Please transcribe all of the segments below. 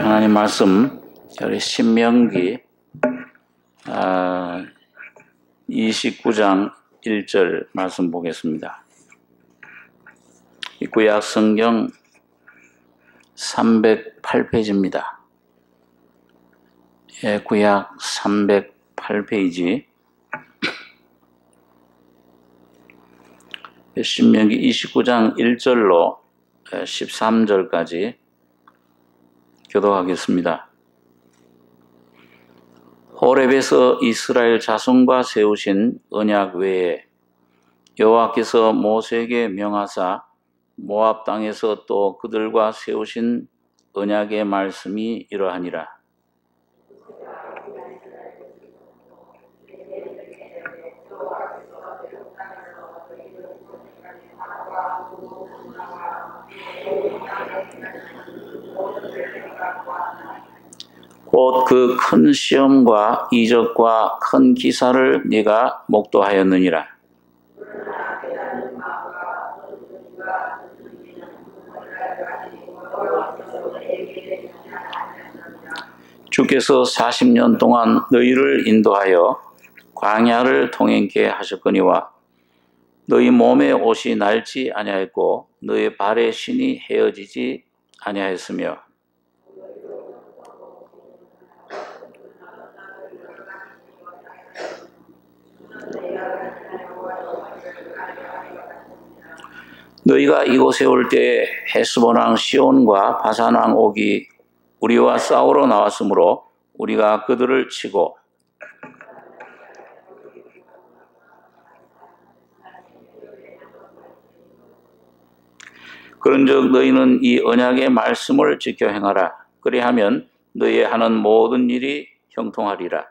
하나님 말씀 우리 신명기 29장 1절 말씀 보겠습니다. 이 구약 성경 308페이지입니다. 구약 308페이지 신명기 29장 1절로 13절까지 교독하겠습니다. 호렙에서 이스라엘 자손과 세우신 언약 외에 여호와께서 모세에게 명하사 모압 땅에서 또 그들과 세우신 언약의 말씀이 이러하니라. 곧 그 큰 시험과 이적과 큰 기사를 네가 목도하였느니라. 주께서 40년 동안 너희를 인도하여 광야를 통행케 하셨거니와 너희 몸에 옷이 낡지 아니하였고 너희 발의 신이 헤어지지 아니하였으며 너희가 이곳에 올 때에 헤스본 왕 시온과 바산 왕 옥이 우리와 싸우러 나왔으므로 우리가 그들을 치고 그런즉 너희는 이 언약의 말씀을 지켜 행하라. 그리하면 너희 하는 모든 일이 형통하리라.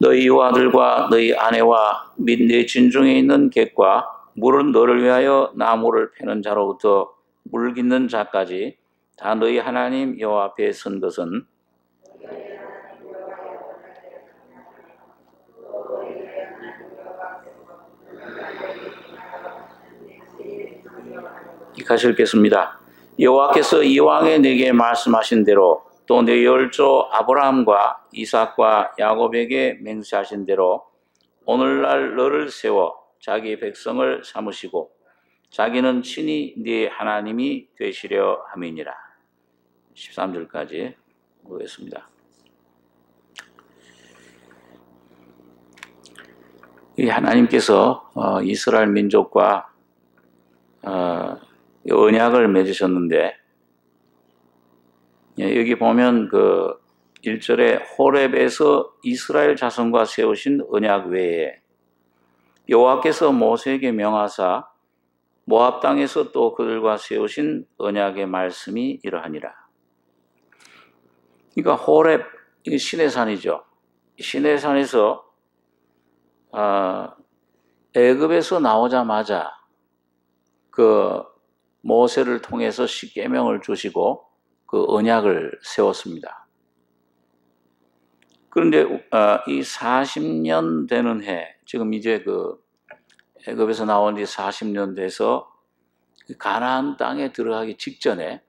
너희 아들과 너희 아내와 및 네 진중에 있는 객과 물은 너를 위하여 나무를 패는 자로부터 물 깃는 자까지 다 너희 하나님 여호와 앞에 선 것은 같이 읽겠습니다. 여호와께서 이왕에 네게 말씀하신 대로 또 네 열조 아브라함과 이삭과 야곱에게 맹세하신 대로 오늘날 너를 세워 자기 백성을 삼으시고 자기는 친히 네 하나님이 되시려 함이니라. 13절까지 보겠습니다. 이 하나님께서 이스라엘 민족과 언약을 맺으셨는데 여기 보면 그 1절에 호렙에서 이스라엘 자손과 세우신 언약 외에 여호와께서 모세에게 명하사 모압 땅에서 또 그들과 세우신 언약의 말씀이 이러하니라. 그러니까 호렙, 이게 시내산이죠. 시내산에서 애굽에서 나오자마자 그 모세를 통해서 십계명을 주시고 그 언약을 세웠습니다. 그런데 이 40년 되는 해, 지금 이제 그 애굽에서 나온 지 40년 돼서 가나안 땅에 들어가기 직전에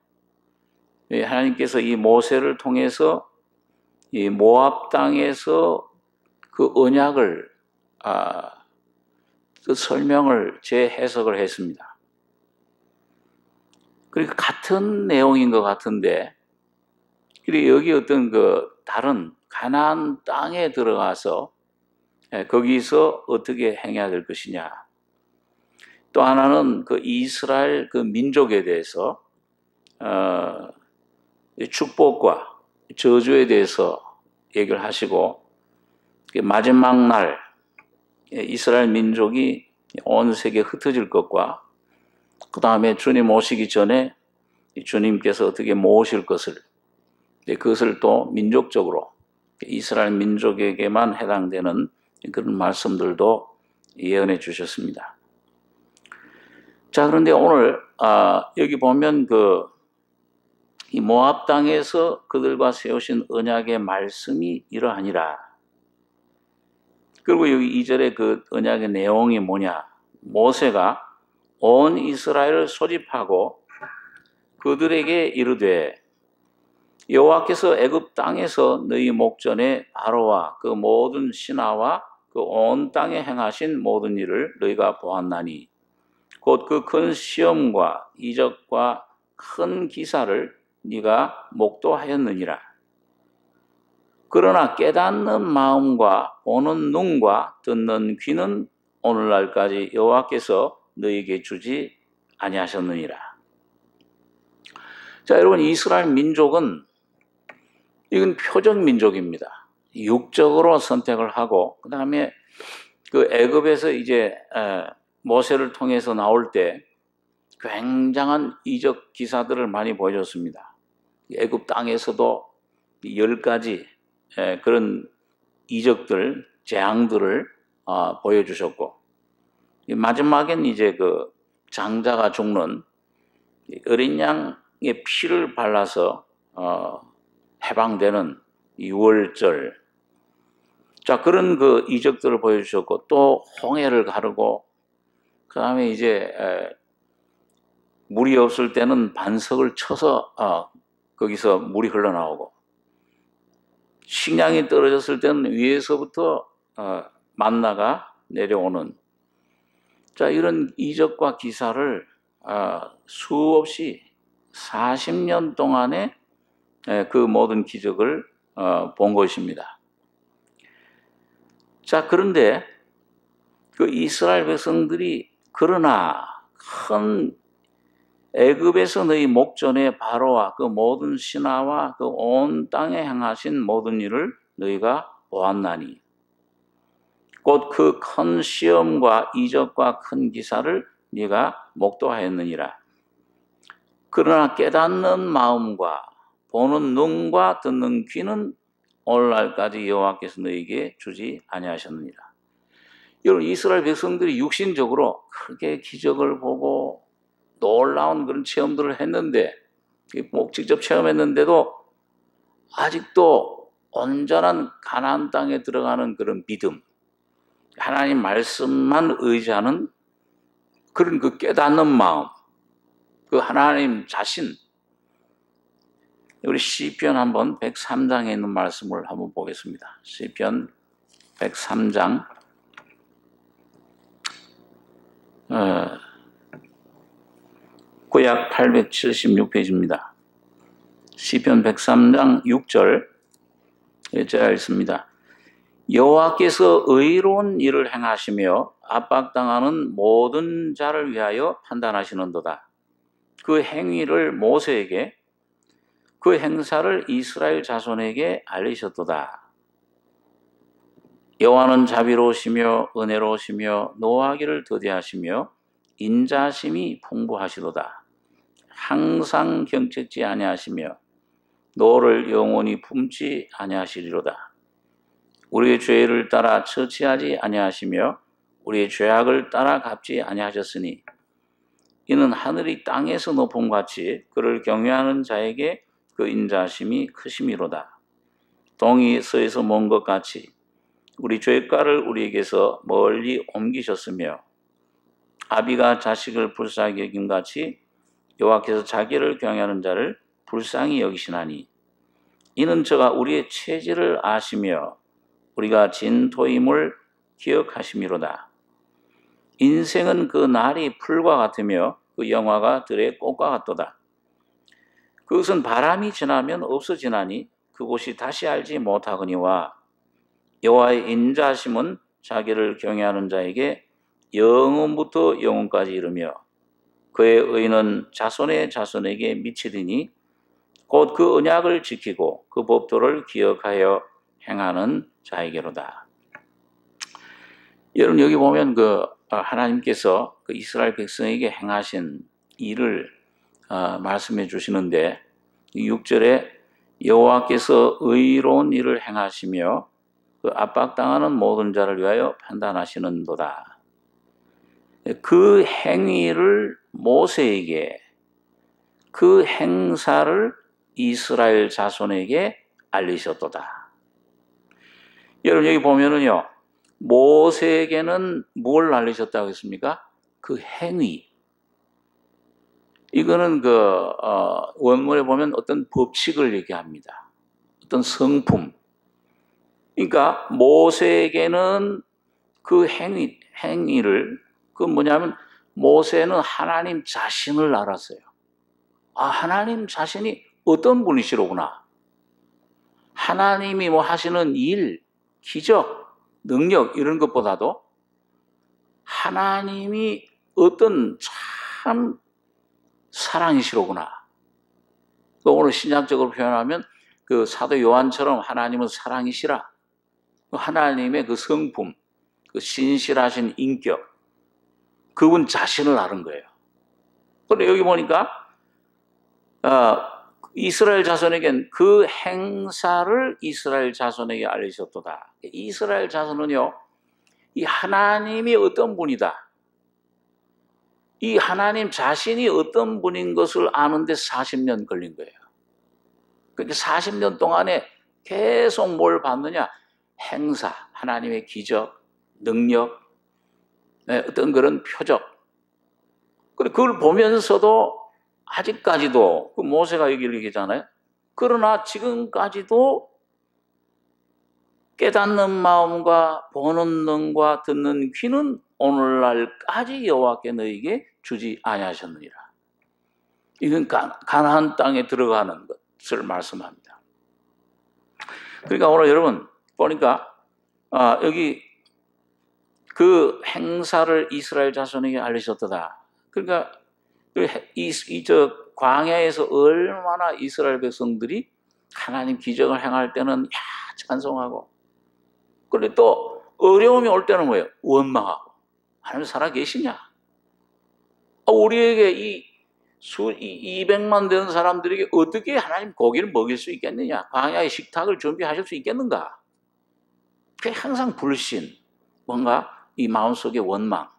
하나님께서 이 모세를 통해서 이 모압 땅에서 그 언약을 그 설명을 재해석을 했습니다. 그러니까 같은 내용인 것 같은데, 그리고 여기 어떤 그 다른 가나안 땅에 들어가서 거기서 어떻게 행해야 될 것이냐. 또 하나는 그 이스라엘 그 민족에 대해서 축복과 저주에 대해서 얘기를 하시고 마지막 날 이스라엘 민족이 온 세계에 흩어질 것과 그 다음에 주님 오시기 전에 주님께서 어떻게 모으실 것을, 그것을 또 민족적으로 이스라엘 민족에게만 해당되는 그런 말씀들도 예언해 주셨습니다. 자, 그런데 오늘 여기 보면 이 모압 땅에서 그들과 세우신 언약의 말씀이 이러하니라. 그리고 여기 2절에 그 언약의 내용이 뭐냐? 모세가 온 이스라엘을 소집하고 그들에게 이르되 여호와께서 애굽 땅에서 너희 목전에 바로와 그 모든 신하와 그 온 땅에 행하신 모든 일을 너희가 보았나니 곧 그 큰 시험과 이적과 큰 기사를 네가 목도하였느니라. 그러나 깨닫는 마음과 보는 눈과 듣는 귀는 오늘날까지 여호와께서 너희에게 주지 아니하셨느니라. 자, 여러분, 이스라엘 민족은 이건 표적 민족입니다. 육적으로 선택을 하고 그 다음에 그 애굽에서 이제 모세를 통해서 나올 때 굉장한 이적 기사들을 많이 보여줬습니다. 애굽 땅에서도 10가지 그런 이적들, 재앙들을 보여주셨고 마지막엔 이제 그 장자가 죽는 어린 양의 피를 발라서 해방되는 유월절, 자 그런 그 이적들을 보여주셨고 또 홍해를 가르고 그 다음에 이제 물이 없을 때는 반석을 쳐서 거기서 물이 흘러나오고 식량이 떨어졌을 때는 위에서부터 만나가 내려오는, 자 이런 이적과 기사를 수없이 40년 동안에 그 모든 기적을 본 것입니다. 자 그런데 그 이스라엘 백성들이 그러나 큰 애굽에서 너희 목전에 바로와 그 모든 신하와 그 온 땅에 행하신 모든 일을 너희가 보았나니 곧 그 큰 시험과 이적과 큰 기사를 네가 목도하였느니라. 그러나 깨닫는 마음과 보는 눈과 듣는 귀는 오늘날까지 여호와께서 너희에게 주지 아니하셨느니라. 여러분, 이스라엘 백성들이 육신적으로 크게 기적을 보고 놀라운 그런 체험들을 했는데, 직접 체험했는데도 아직도 온전한 가나안 땅에 들어가는 그런 믿음, 하나님 말씀만 의지하는 그런 그 깨닫는 마음, 그 하나님 자신, 우리 시편 한번 103장에 있는 말씀을 한번 보겠습니다. 시편 103장 구약 876페이지입니다. 시편 103장 6절 제가 읽습니다. 여호와께서 의로운 일을 행하시며 압박당하는 모든 자를 위하여 판단하시는도다. 그 행위를 모세에게 그 행사를 이스라엘 자손에게 알리셨도다. 여호와는 자비로우시며 은혜로우시며 노하기를 더디하시며 인자심이 풍부하시도다. 항상 경책지 아니하시며 노를 영원히 품지 아니하시리로다. 우리의 죄를 따라 처치하지 아니하시며 우리의 죄악을 따라 갚지 아니하셨으니 이는 하늘이 땅에서 높음같이 그를 경외하는 자에게 그 인자심이 크심이로다. 동이 서에서 먼 것 같이 우리 죄가를 우리에게서 멀리 옮기셨으며 아비가 자식을 불쌍히 여김같이 여호와께서 자기를 경외하는 자를 불쌍히 여기시나니 이는 저가 우리의 체질을 아시며 우리가 진토임을 기억하심이로다. 인생은 그 날이 풀과 같으며 그 영화가 들의 꽃과 같도다. 그것은 바람이 지나면 없어지나니 그곳이 다시 알지 못하거니와 여호와의 인자하심은 자기를 경외하는 자에게 영원부터 영원까지 이르며 그의 의는 자손의 자손에게 미치리니 곧 그 언약을 지키고 그 법도를 기억하여 행하는 자에게로다. 여러분 여기 보면 그 하나님께서 그 이스라엘 백성에게 행하신 일을 말씀해 주시는데 6절에 여호와께서 의로운 일을 행하시며 그 압박당하는 모든 자를 위하여 판단하시는도다. 그 행위를 모세에게, 그 행사를 이스라엘 자손에게 알리셨도다. 여러분 여기 보면은요, 모세에게는 뭘 알리셨다고 했습니까? 그 행위. 이거는 원문에 보면 어떤 법칙을 얘기합니다. 어떤 성품. 그러니까 모세에게는 그 행위를, 그 뭐냐면 모세는 하나님 자신을 알았어요. 아, 하나님 자신이 어떤 분이시로구나. 하나님이 뭐 하시는 일, 기적, 능력 이런 것보다도 하나님이 어떤 참 사랑이시로구나. 오늘 신약적으로 표현하면 그 사도 요한처럼 하나님은 사랑이시라. 하나님의 그 성품, 그 신실하신 인격, 그분 자신을 아는 거예요. 그런데 여기 보니까 이스라엘 자손에겐 그 행사를 이스라엘 자손에게 알리셨도다. 이스라엘 자손은요, 이 하나님이 어떤 분이다, 이 하나님 자신이 어떤 분인 것을 아는데 40년 걸린 거예요. 그러니까 40년 동안에 계속 뭘 봤느냐? 행사, 하나님의 기적, 능력, 어떤 그런 표적. 그걸 보면서도 아직까지도, 그 모세가 여기를 얘기잖아요. 그러나 지금까지도 깨닫는 마음과 보는 눈과 듣는 귀는 오늘날까지 여호와께 너희에게 주지 아니하셨느니라. 이건 가나안 땅에 들어가는 것을 말씀합니다. 그러니까 오늘 여러분 보니까 여기 그 행사를 이스라엘 자손에게 알리셨도다. 그러니까 저 광야에서 얼마나 이스라엘 백성들이 하나님 기적을 행할 때는 찬송하고, 그런데 또 어려움이 올 때는 뭐예요? 원망하고. 하나님 살아 계시냐? 우리에게 이 200만 되는 사람들에게 어떻게 하나님 고기를 먹일 수 있겠느냐? 광야의 식탁을 준비하실 수 있겠는가? 그게 항상 불신, 뭔가 이 마음속에 원망.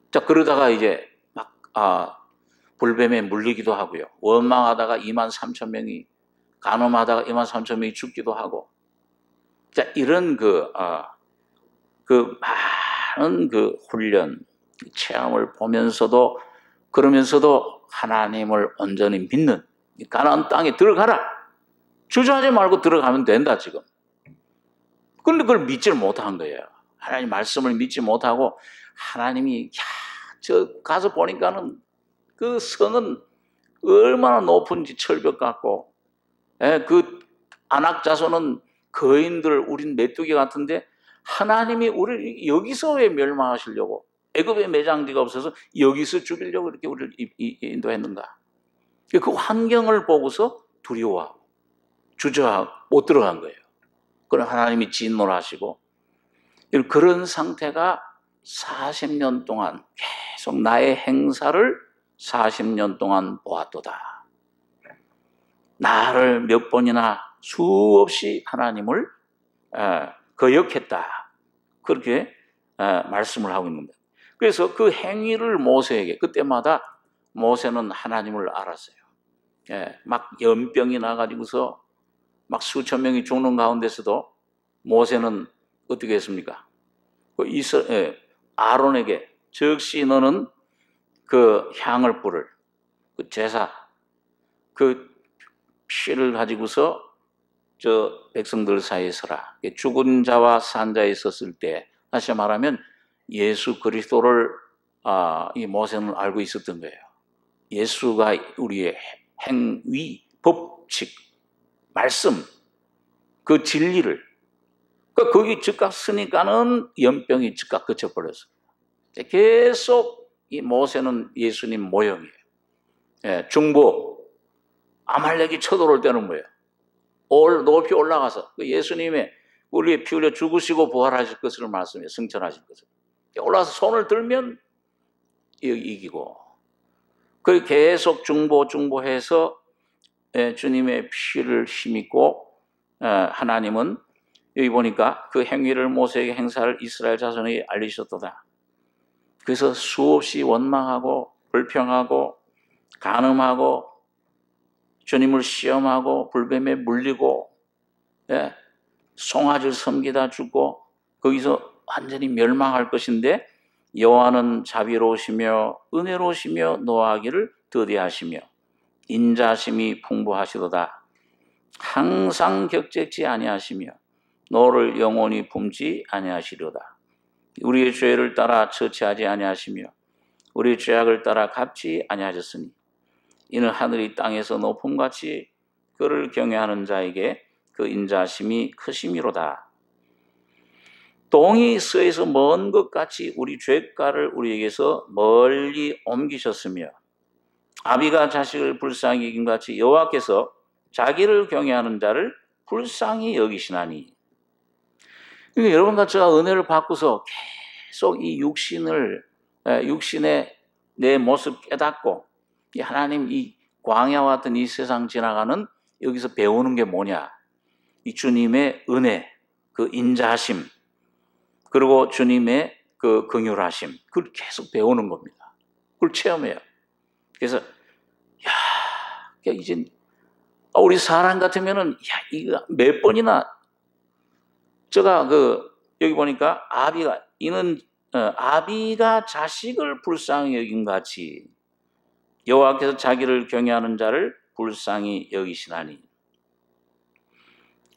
자, 그러다가 이제 막 불뱀에 물리기도 하고요. 원망하다가 2만 3천 명이, 간음하다가 2만 3천 명이 죽기도 하고. 자, 이런 그 많은 그 훈련, 체험을 보면서도, 그러면서도 하나님을 온전히 믿는, 가나안 땅에 들어가라. 주저하지 말고 들어가면 된다, 지금. 그런데 그걸 믿지를 못한 거예요. 하나님 말씀을 믿지 못하고, 하나님이, 저 가서 보니까는 그 성은 얼마나 높은지 철벽 같고, 그 안악 자손은 거인들, 우린 메뚜기 같은데, 하나님이 우리를 여기서 왜 멸망하시려고, 애굽에 매장지가 없어서 여기서 죽이려고 이렇게 우리를 인도했는가? 그 환경을 보고서 두려워하고 주저하고 못 들어간 거예요. 그럼 하나님이 진노를 하시고, 그런 상태가 40년 동안 계속 나의 행사를 40년 동안 보았도다. 나를 몇 번이나 수없이 하나님을 거역했다. 그렇게 말씀을 하고 있는 거예요. 그래서 그 행위를 모세에게, 그때마다 모세는 하나님을 알았어요. 막 연병이 나가지고서 막 수천 명이 죽는 가운데서도 모세는 어떻게 했습니까? 아론에게, 즉시 너는 그 향을 뿌릴, 그 제사, 그 피를 가지고서 저 백성들 사이에 서라. 죽은 자와 산 자에 섰을 때, 다시 말하면 예수 그리스도를 이 모세는 알고 있었던 거예요. 예수가 우리의 행위, 법칙, 말씀, 그 진리를, 거기 즉각 쓰니까는 연병이 즉각 그쳐버렸어요. 계속 이 모세는 예수님 모형이에요. 중보, 아말렉이 쳐들어올 때는 뭐예요? 높이 올라가서 예수님의 우리의 피 흘려 죽으시고 부활하실 것을 말씀해, 승천하실 것을. 올라가서 손을 들면 이기고, 그 계속 중보해서 주님의 피를 힘입고, 하나님은 여기 보니까 그 행위를 모세에게 행사를 이스라엘 자손에게 알리셨도다. 그래서 수없이 원망하고 불평하고 간음하고 주님을 시험하고 불뱀에 물리고 송아지를 섬기다 죽고 거기서 완전히 멸망할 것인데 여호와는 자비로우시며 은혜로우시며 노하기를 더디하시며 인자심이 풍부하시도다. 항상 격제치 아니하시며 너를 영원히 품지 아니하시려다. 우리의 죄를 따라 처치하지 아니하시며 우리의 죄악을 따라 갚지 아니하셨으니 이는 하늘이 땅에서 높음같이 그를 경외하는 자에게 그 인자심이 크심이로다. 동이 서에서 먼 것 같이 우리 죄가를 우리에게서 멀리 옮기셨으며 아비가 자식을 불쌍히 여긴 같이 여호와께서 자기를 경외하는 자를 불쌍히 여기시나니. 그러니까 여러분과 제가 은혜를 받고서 계속 이 육신의 내 모습 깨닫고 이 하나님 이 광야와 같은 이 세상 지나가는 여기서 배우는 게 뭐냐? 이 주님의 은혜, 그 인자하심, 그리고 주님의 그 긍휼하심, 그걸 계속 배우는 겁니다. 그걸 체험해요. 그래서 이제 우리 사람 같으면은 이거 몇 번이나 제가 여기 보니까 아비가 자식을 불쌍히 여긴 같이 여호와께서 자기를 경외하는 자를 불쌍히 여기시나니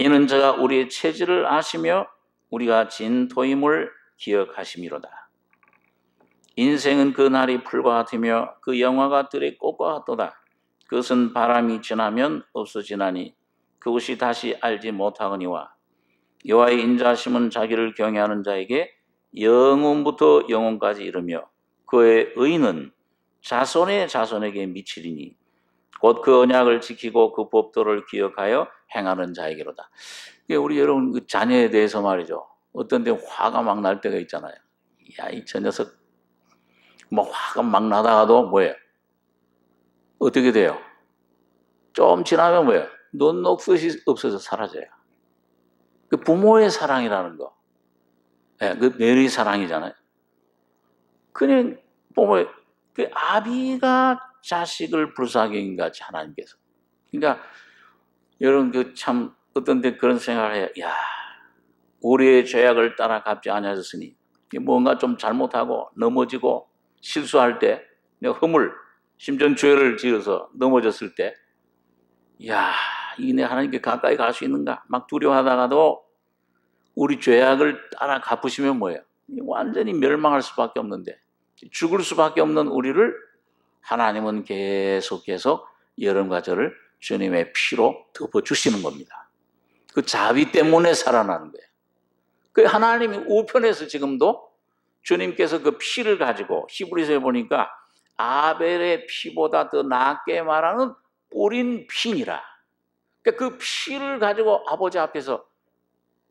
이는 저가 우리의 체질을 아시며 우리가 진토임을 기억하심이로다. 인생은 그 날이 풀과 같으며 그 영화가 들의 꽃과 같도다. 그것은 바람이 지나면 없어지나니 그것이 다시 알지 못하거니와 여호와의 인자하심은 자기를 경외하는 자에게 영원부터 영원까지 이르며 그의 의는 자손의 자손에게 미치리니 곧 그 언약을 지키고 그 법도를 기억하여 행하는 자에게로다. 우리 여러분 그 자녀에 대해서 말이죠. 어떤 데 화가 막 날 때가 있잖아요. 저 녀석 화가 막 나다가도 뭐예요? 어떻게 돼요? 좀 지나면 뭐예요? 눈녹듯이 없어져 사라져요. 그 부모의 사랑이라는 거. 그 내리 사랑이잖아요. 그냥 부모의 그 아비가 자식을 불쌍히 여긴 같이 하나님께서. 그러니까 여러분 참 어떤 데 그런 생각을 해요. 우리의 죄악을 따라 갚지 아니하셨으니 뭔가 좀 잘못하고 넘어지고 실수할 때 내가 심정 죄를 지어서 넘어졌을 때 이내 하나님께 가까이 갈 수 있는가 막 두려워하다가도 우리 죄악을 따라 갚으시면 뭐예요? 완전히 멸망할 수밖에 없는데 죽을 수밖에 없는 우리를 하나님은 계속 여러분과 저를 주님의 피로 덮어주시는 겁니다. 그 자비 때문에 살아나는 거예요. 그 하나님이 우편에서 지금도 주님께서 그 피를 가지고 히브리서에 보니까 아벨의 피보다 더 낫게 말하는 뿌린 피니라. 그러니까 그 피를 가지고 아버지 앞에서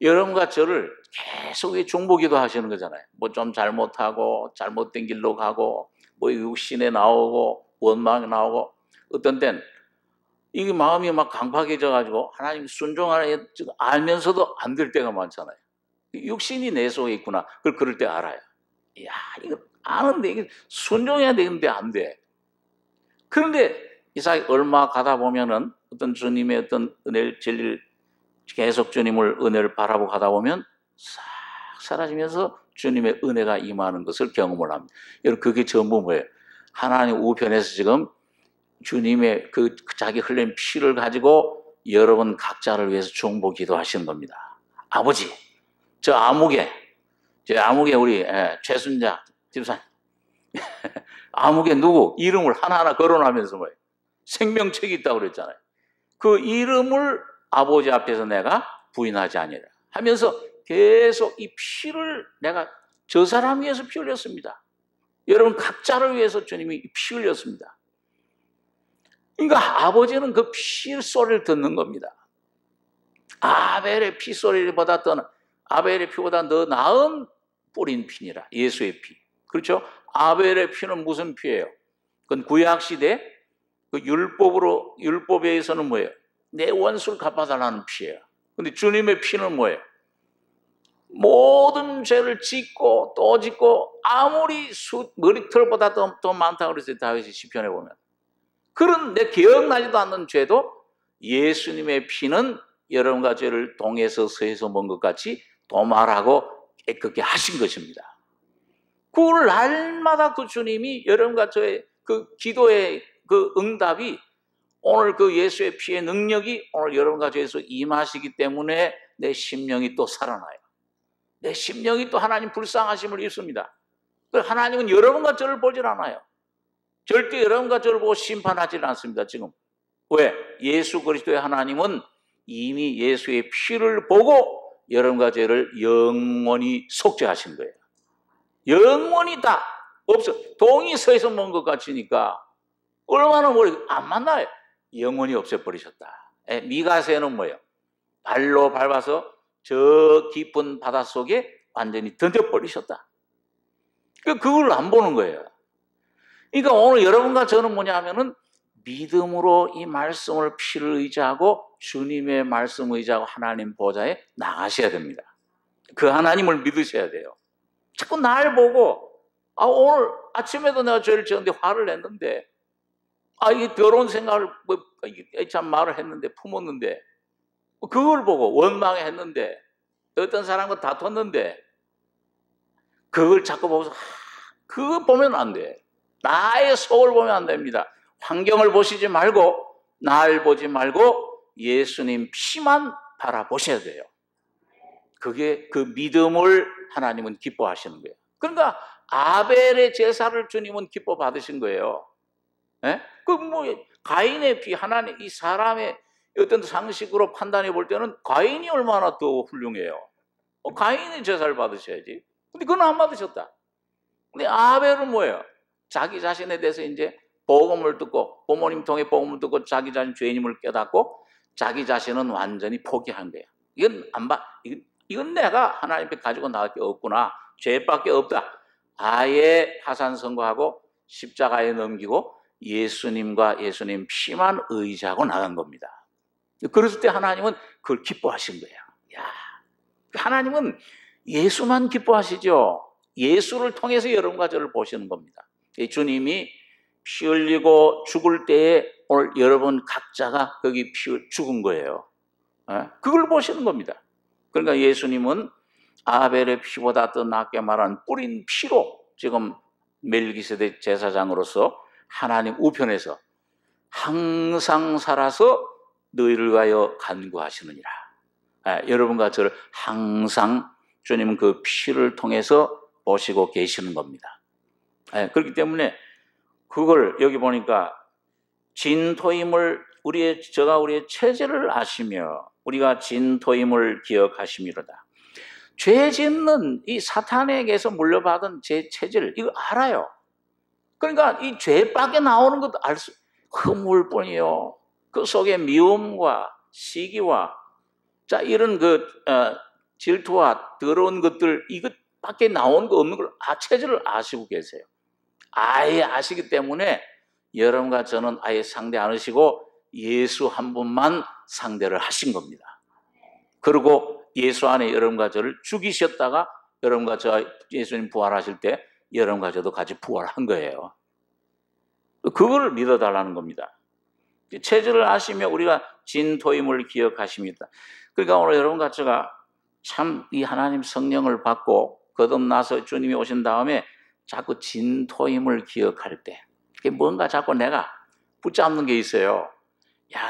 여러분과 저를 계속 중보기도 하시는 거잖아요. 좀 잘못하고 잘못된 길로 가고 육신에 나오고 원망이 나오고 어떤 땐 이게 마음이 막 강팍해져 가지고 하나님 순종하는 알면서도 안 될 때가 많잖아요. 육신이 내 속에 있구나. 그럴 때 알아요. 이거 아는데 이게 순종해야 되는데 안 돼. 그런데 이삭이 얼마 가다 보면은 어떤 주님의 어떤 은혜를 진리를 계속 주님을 은혜를 바라보고 가다 보면 싹 사라지면서 주님의 은혜가 임하는 것을 경험을 합니다. 여러분 그게 전부 뭐예요? 하나님 우편에서 지금 주님의 그 자기 흘린 피를 가지고 여러분 각자를 위해서 중보 기도하시는 겁니다. 아버지, 저 아무개 우리 최순자 집사님 아무개 누구 이름을 하나하나 거론하면서 뭐예요? 생명책이 있다고 그랬잖아요. 그 이름을 아버지 앞에서 내가 부인하지 아니라 하면서 계속 이 피를 내가 저 사람 위해서 피 흘렸습니다. 여러분 각자를 위해서 주님이 피 흘렸습니다. 그러니까 아버지는 그 피 소리를 듣는 겁니다. 아벨의 피 소리보다 아벨의 피보다 더 나은 뿌린 피니라. 예수의 피. 그렇죠? 아벨의 피는 무슨 피예요? 그건 구약 시대 그 율법에 의해서는 뭐예요? 내 원수를 갚아달라는 피예요. 근데 주님의 피는 뭐예요? 모든 죄를 짓고 또 짓고 아무리 머리털보다 더 많다고 그랬어요. 다윗이 시편에 보면. 그런 내 기억나지도 않는 죄도 예수님의 피는 여러분과 죄를 동에서 서에서 먼 것 같이 도말하고 그렇게 하신 것입니다. 그걸 날마다 그 주님이 여러분과 저의 그 기도의 그 응답이 오늘 그 예수의 피의 능력이 오늘 여러분과 저에서 임하시기 때문에 내 심령이 또 살아나요. 내 심령이 또 하나님 불쌍하심을 입습니다. 하나님은 여러분과 저를 보질 않아요. 절대 여러분과 저를 보고 심판하지 않습니다. 지금 왜? 예수 그리스도의 하나님은 이미 예수의 피를 보고 여러분과 저를 영원히 속죄하신 거예요. 영원히 다 없어. 동이 서에서 먹은 것 같으니까 얼마나 안 만나요. 영원히 없애버리셨다. 미가세는 뭐예요? 발로 밟아서 저 깊은 바닷속에 완전히 던져버리셨다. 그걸 안 보는 거예요. 그러니까 오늘 여러분과 저는 뭐냐면은 믿음으로 이 말씀을 피를 의지하고 주님의 말씀 의지하고 하나님 보좌에 나가셔야 됩니다. 그 하나님을 믿으셔야 돼요. 자꾸 날 보고 오늘 아침에도 내가 죄를 지었는데 화를 냈는데 이 더러운 생각을 참 말을 했는데 품었는데 그걸 보고 원망했는데 어떤 사람과 다퉜는데 그걸 자꾸 보면서 그거 보면 안 돼. 나의 속을 보면 안 됩니다. 환경을 보시지 말고 날 보지 말고 예수님 피만 바라보셔야 돼요. 그게 그 믿음을 하나님은 기뻐하시는 거예요. 그러니까 아벨의 제사를 주님은 기뻐 받으신 거예요. 가인의 피, 하나님 이 사람의 어떤 상식으로 판단해 볼 때는 가인이 얼마나 더 훌륭해요. 가인의 제사를 받으셔야지. 근데 그건 안 받으셨다. 근데 아벨은 뭐예요? 자기 자신에 대해서 이제 복음을 듣고 부모님 통해 복음을 듣고 자기 자신 죄인임을 깨닫고 자기 자신은 완전히 포기한 거예요. 이건 내가 하나님 앞에 가지고 나갈 게 없구나. 죄밖에 없다. 아예 하산선고하고 십자가에 넘기고 예수님과 예수님 피만 의지하고 나간 겁니다. 그랬을 때 하나님은 그걸 기뻐하신 거예요. 하나님은 예수만 기뻐하시죠. 예수를 통해서 여러분과 저를 보시는 겁니다. 주님이 피 흘리고 죽을 때에 오늘 여러분 각자가 거기 죽은 거예요. 그걸 보시는 겁니다. 그러니까 예수님은 아벨의 피보다 더 낫게 말한 뿌린 피로 지금 멜기세덱 제사장으로서 하나님 우편에서 항상 살아서 너희를 위하여 간구하시느니라. 여러분과 저를 항상 주님은 그 피를 통해서 보시고 계시는 겁니다. 그렇기 때문에 그걸 여기 보니까 진토임을 저가 우리의 체질을 아시며 우리가 진토임을 기억하심이로다. 죄 짓는 이 사탄에게서 물려받은 제 체질 이거 알아요. 그러니까 이 죄밖에 나오는 것도 허물뿐이요. 그 속에 미움과 시기와 이런 질투와 더러운 것들 이것밖에 나오는 거 없는 걸 체질을 아시고 계세요. 아예 아시기 때문에 여러분과 저는 아예 상대 안 하시고 예수 한 분만 상대를 하신 겁니다. 그리고 예수 안에 여러분과 저를 죽이셨다가 여러분과 저 예수님 부활하실 때 여러분과 저도 같이 부활한 거예요. 그걸 믿어달라는 겁니다. 체질을 아시며 우리가 진토임을 기억하십니다. 그러니까 오늘 여러분과 제가 참 이 하나님 성령을 받고 거듭나서 주님이 오신 다음에 자꾸 진토임을 기억할 때 뭔가 자꾸 내가 붙잡는 게 있어요.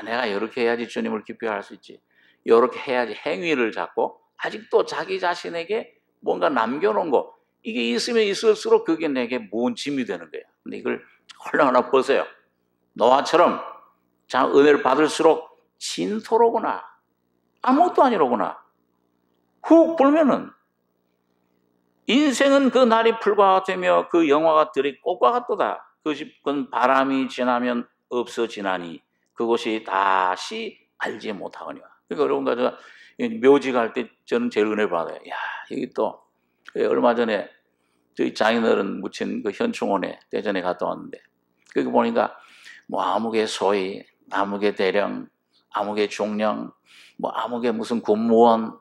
내가 이렇게 해야지 주님을 기뻐할 수 있지. 이렇게 해야지 행위를 잡고 아직도 자기 자신에게 뭔가 남겨놓은 거 이게 있으면 있을수록 그게 내게 무거운 짐이 되는 거예요. 근데 이걸 헐렁하나 보세요. 노아처럼 은혜를 받을수록 진토로구나. 아무것도 아니로구나. 훅 불면은 인생은 그 날이 풀과 같으며 그 영화가 들이 꽃과 같도다. 그건 바람이 지나면 없어지나니 그것이 다시 알지 못하거니와. 그러니까 여러분과 제가 묘지 갈 때 저는 제일 은혜 받아요. 여기 또 얼마 전에 저희 장인어른 묻힌 그 현충원에 대전에 갔다 왔는데 거기 보니까 아무개 소위, 아무개 대령, 아무개 중령, 아무개 무슨 군무원,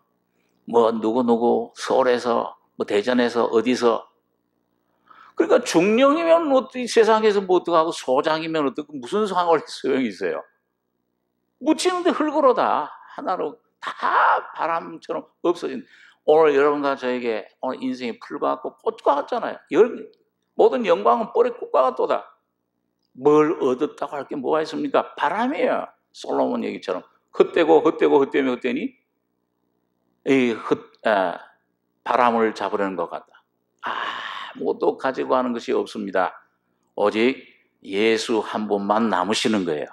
누구 서울에서 대전에서 어디서. 그러니까 중령이면 어떻게 세상에서 어떡하고 소장이면 어떻게 무슨 소용이 있어요. 묻히는데 흙으로 다 하나로 다 바람처럼 없어진. 오늘 여러분과 저에게 오늘 인생이 풀과 같고 꽃과 같잖아요. 모든 영광은 뻘의 꽃과 같도다. 뭘 얻었다고 할 게 뭐가 있습니까? 바람이에요. 솔로몬 얘기처럼 헛되고 헛되니 바람을 잡으려는 것 같다. 아무것도 가지고 가는 것이 없습니다. 오직 예수 한 분만 남으시는 거예요.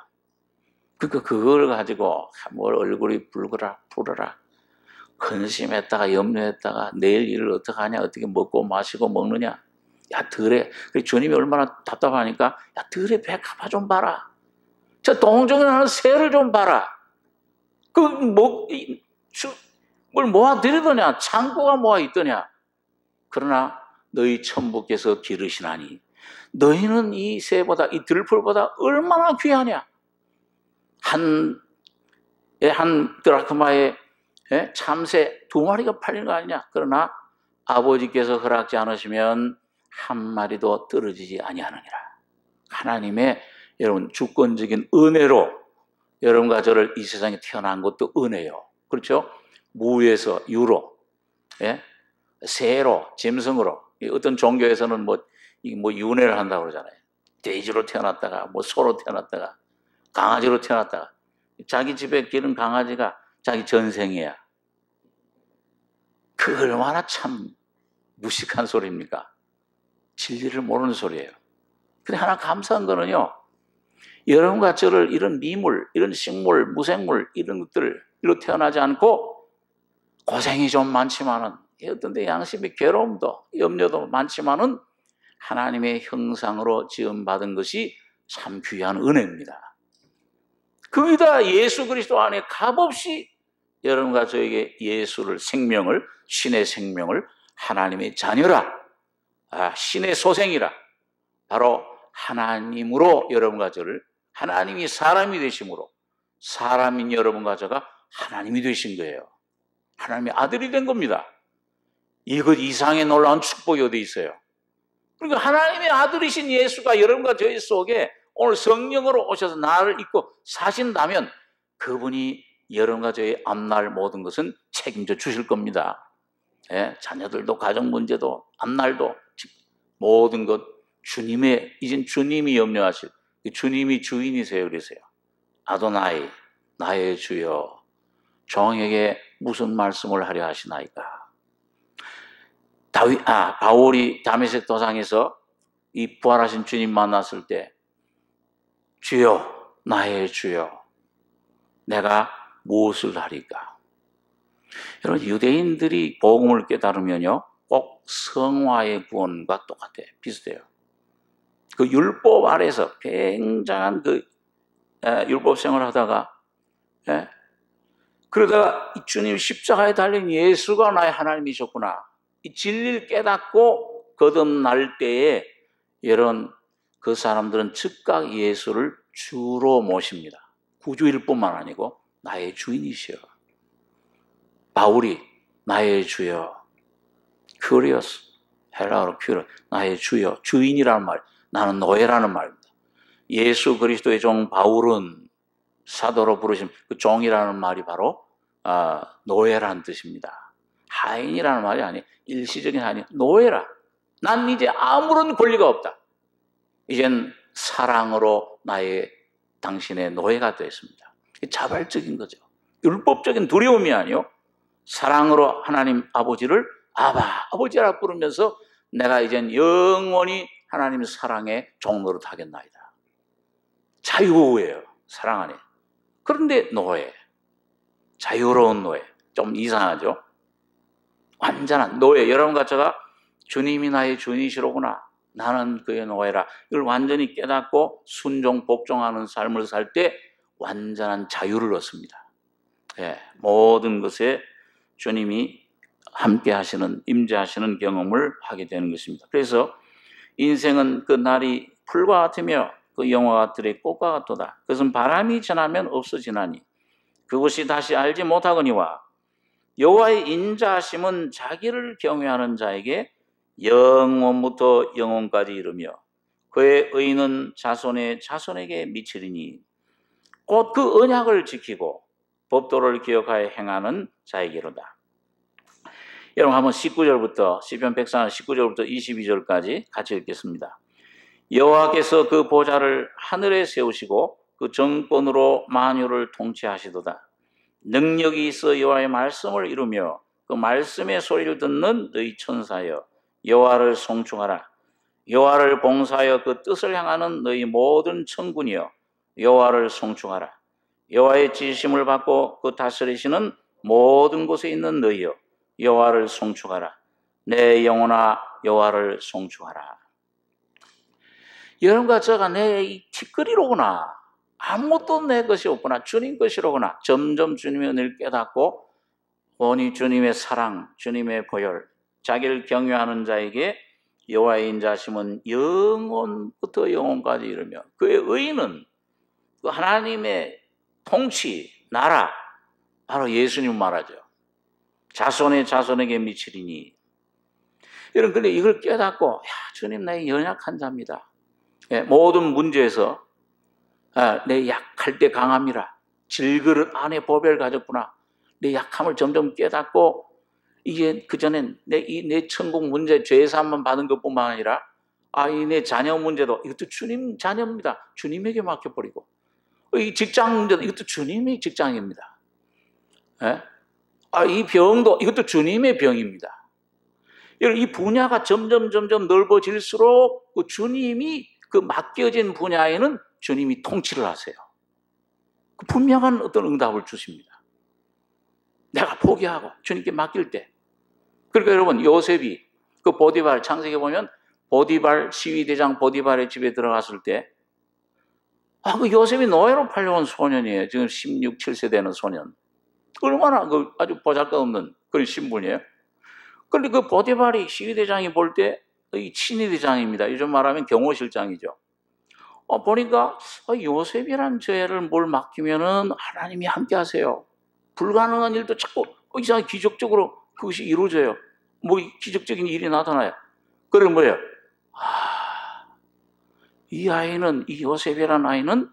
그러니까 그걸 가지고 뭘 얼굴이 붉어라 푸르라 근심했다가 염려했다가 내일 일을 어떻게 하냐, 어떻게 먹고 마시고 먹느냐. 야, 들에 주님이 얼마나 답답하니까 야, 들에 배 갚아 좀 봐라. 저 동정에 나는 새를 좀 봐라. 뭘 모아드리더냐, 창고가 모아 있더냐. 그러나 너희 천부께서 기르시나니 너희는 이 새보다, 이 들풀보다 얼마나 귀하냐. 한 드라크마에 참새 2마리가 팔린 거 아니냐. 그러나 아버지께서 허락지 않으시면 한 마리도 떨어지지 아니하느니라. 하나님의 여러분 주권적인 은혜로 여러분과 저를 이 세상에 태어난 것도 은혜요. 그렇죠? 무에서 유로, 새로, 짐승으로. 어떤 종교에서는 뭐 윤회를 한다고 그러잖아요. 돼지로 태어났다가 소로 태어났다가 강아지로 태어났다가. 자기 집에 기른 강아지가 자기 전생이야. 그 얼마나 참 무식한 소리입니까? 진리를 모르는 소리예요. 근데 하나 감사한 거는요, 여러분과 저를 이런 미물, 이런 식물, 무생물 이런 것들로 태어나지 않고 고생이 좀 많지만은 어떤 데 양심의 괴로움도 염려도 많지만은 하나님의 형상으로 지음받은 것이 참 귀한 은혜입니다. 거기다 예수 그리스도 안에 값없이 여러분과 저에게 예수를, 생명을, 신의 생명을, 하나님의 자녀라, 신의 소생이라, 바로 하나님으로 여러분과 저를, 하나님이 사람이 되심으로 사람인 여러분과 저가 하나님이 되신 거예요. 하나님의 아들이 된 겁니다. 이것 이상의 놀라운 축복이 어디 있어요? 그러니까 하나님의 아들이신 예수가 여러분과 저희 속에 오늘 성령으로 오셔서 나를 입고 사신다면 그분이 여러분과 저희 앞날 모든 것은 책임져 주실 겁니다. 자녀들도, 가정 문제도, 앞날도, 모든 것 이젠 주님이 염려하실, 주님이 주인이세요. 그러세요. 아도나이, 나의 주여, 종에게 무슨 말씀을 하려 하시나이까. 바울이 다메섹 도상에서 이 부활하신 주님 만났을 때, 주여, 나의 주여, 내가 무엇을 하리까? 여러분, 유대인들이 복음을 깨달으면요, 꼭 성화의 구원과 똑같아요. 비슷해요. 그 율법 아래서 굉장한 율법 생활을 하다가, 그러다가 주님 십자가에 달린 예수가 나의 하나님이셨구나. 이 진리를 깨닫고 거듭날 때에 여러분, 그 사람들은 즉각 예수를 주로 모십니다. 구주일 뿐만 아니고 나의 주인이시여. 바울이 나의 주여, 큐리오스, 헬라어로 큐리오스, 나의 주여, 주인이라는 말, 나는 노예라는 말입니다. 예수 그리스도의 종 바울은 사도로 부르신 그 종이라는 말이 바로 노예라는 뜻입니다. 하인이라는 말이 아니에요. 일시적인 하인, 노예라. 난 이제 아무런 권리가 없다. 이젠 사랑으로 당신의 노예가 되었습니다. 자발적인 거죠. 율법적인 두려움이 아니요, 사랑으로 하나님 아버지를 아버지라 부르면서 내가 이젠 영원히 하나님의 사랑의 종노릇 하겠나이다. 자유예요. 사랑 안에. 그런데 노예, 자유로운 노예, 좀 이상하죠? 완전한 노예. 여러분과 제가 주님이 나의 주인이시로구나, 나는 그의 노예라, 이걸 완전히 깨닫고 순종 복종하는 삶을 살 때 완전한 자유를 얻습니다. 모든 것에 주님이 함께 하시는, 임재하시는 경험을 하게 되는 것입니다. 그래서 인생은 그 날이 풀과 같으며 그 영화가 들의 꽃과 같도다. 그것은 바람이 지나면 없어지나니 그것이 다시 알지 못하거니와 여호와의 인자하심은 자기를 경외하는 자에게 영원부터 영원까지 이르며 그의 의는 자손의 자손에게 미치리니 곧 그 언약을 지키고 법도를 기억하여 행하는 자에게로다. 여러분 한번 19절부터 시편 104편 19절부터 22절까지 같이 읽겠습니다. 여호와께서 그 보좌를 하늘에 세우시고 그 정권으로 만유를 통치하시도다. 능력이 있어 여호와의 말씀을 이루며 그 말씀의 소리를 듣는 너희 천사여 여호와를 송축하라. 여호와를 봉사하여 그 뜻을 향하는 너희 모든 천군이여 여호와를 송축하라. 여호와의 지심을 받고 그 다스리시는 모든 곳에 있는 너희여 여호와를 송축하라. 내 영혼아 여호와를 송축하라. 여러분과 저가 내 티끌이로구나. 아무것도 내 것이 없구나. 주님 것이로구나. 점점 주님의 은혜를 깨닫고 본이 주님의 사랑, 주님의 보혈, 자기를 경외하는 자에게 여호와의 인자심은 영원부터 영원까지 이르며 그의 의는 그 하나님의 통치, 나라, 바로 예수님 말하죠. 자손의 자손에게 미치리니. 여러분, 근데 이걸 깨닫고, 주님, 나의 연약한 자입니다. 모든 문제에서, 내 약할 때 강함이라. 질그릇 안에 보배를 가졌구나. 내 약함을 점점 깨닫고, 이게 그전엔 내 천국 문제, 죄사함만 받은 것 뿐만 아니라, 이 내 자녀 문제도, 이것도 주님 자녀입니다. 주님에게 맡겨버리고, 이 직장 문제도, 이것도 주님의 직장입니다. 이 병도, 이것도 주님의 병입니다. 이 분야가 점점 넓어질수록 그 주님이 그 맡겨진 분야에는 주님이 통치를 하세요. 그 분명한 어떤 응답을 주십니다. 내가 포기하고 주님께 맡길 때. 그러니까 여러분, 요셉이 그 보디발, 창세기에 보면 보디발, 시위대장 보디발의 집에 들어갔을 때, 그 요셉이 노예로 팔려온 소년이에요. 지금 16, 7세 되는 소년. 얼마나 아주 보잘것없는 그런 신분이에요. 그런데 그 보디발이 시위대장이 볼 때 이 친위대장입니다. 요즘 말하면 경호실장이죠. 보니까 요셉이란 죄를 뭘 맡기면은 하나님이 함께 하세요. 불가능한 일도 자꾸 이상하게 기적적으로 그것이 이루어져요. 뭐 기적적인 일이 나타나요. 그럼 뭐예요? 이 아이는, 이 요셉이라는 아이는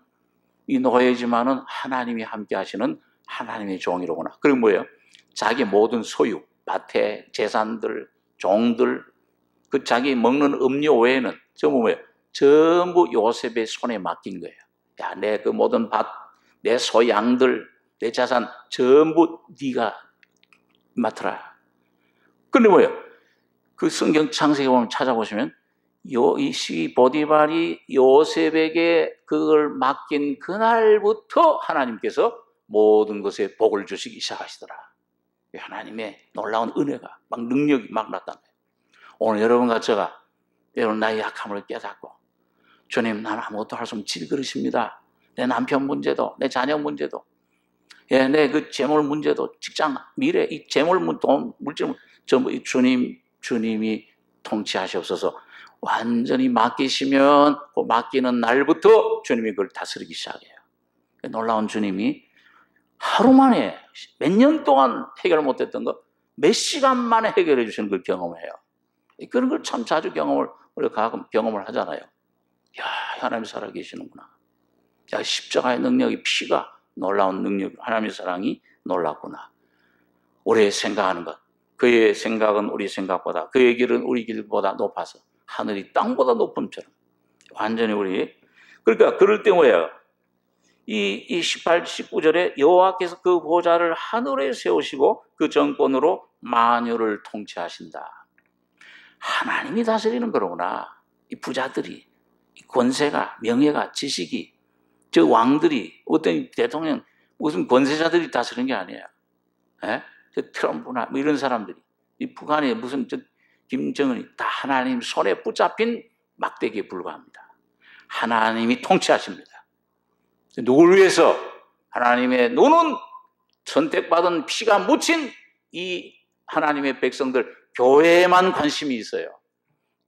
이 노예지만은 하나님이 함께 하시는 하나님의 종이로구나. 그리고 뭐예요? 자기 모든 소유, 밭에 재산들, 종들, 그 자기 먹는 음료 외에는 전부 뭐예요? 전부 요셉의 손에 맡긴 거예요. 야, 내 그 모든 밭, 내 소양들, 내 자산 전부 네가 맡으라. 근데 뭐예요? 그 성경 창세기 보면 찾아보시면 이 시위 보디발이 요셉에게 그걸 맡긴 그날부터 하나님께서 모든 것에 복을 주시기 시작하시더라. 하나님의 놀라운 은혜가 막 능력이 막 나타나요. 오늘 여러분과 제가 여러분 나의 약함을 깨닫고 주님, 나는 아무것도 할 수 없는 질그릇입니다. 내 남편 문제도, 내 자녀 문제도, 내 그 재물 문제도, 직장, 미래, 이 재물, 돈, 물질 전부 이 주님이 통치하시옵소서. 완전히 맡기시면 그 맡기는 날부터 주님이 그걸 다스리기 시작해요. 놀라운 주님이 하루 만에 몇 년 동안 해결 못했던 거 몇 시간 만에 해결해 주시는 걸 경험해요. 그런 걸 참 자주 우리가 가끔 경험을 하잖아요. 야, 하나님 살아계시는구나. 야, 십자가의 능력이, 피가 놀라운 능력, 하나님의 사랑이 놀랍구나. 우리의 생각하는 것, 그의 생각은 우리 생각보다, 그의 길은 우리 길보다 높아서 하늘이 땅보다 높음처럼 완전히 그러니까 그럴 때 뭐예요? 이 18, 19절에 여호와께서 그 보좌를 하늘에 세우시고 그 정권으로 만유를 통치하신다. 하나님이 다스리는 거로구나. 이 부자들이, 이 권세가, 명예가, 지식이, 저 왕들이, 어떤 대통령, 무슨 권세자들이 다스리는 게 아니에요. 저 트럼프나 뭐 이런 사람들이, 이 북한에 무슨 김정은이 다 하나님 손에 붙잡힌 막대기에 불과합니다. 하나님이 통치하십니다. 누구를 위해서? 하나님의 눈은 선택받은 피가 묻힌 이 하나님의 백성들, 교회에만 관심이 있어요.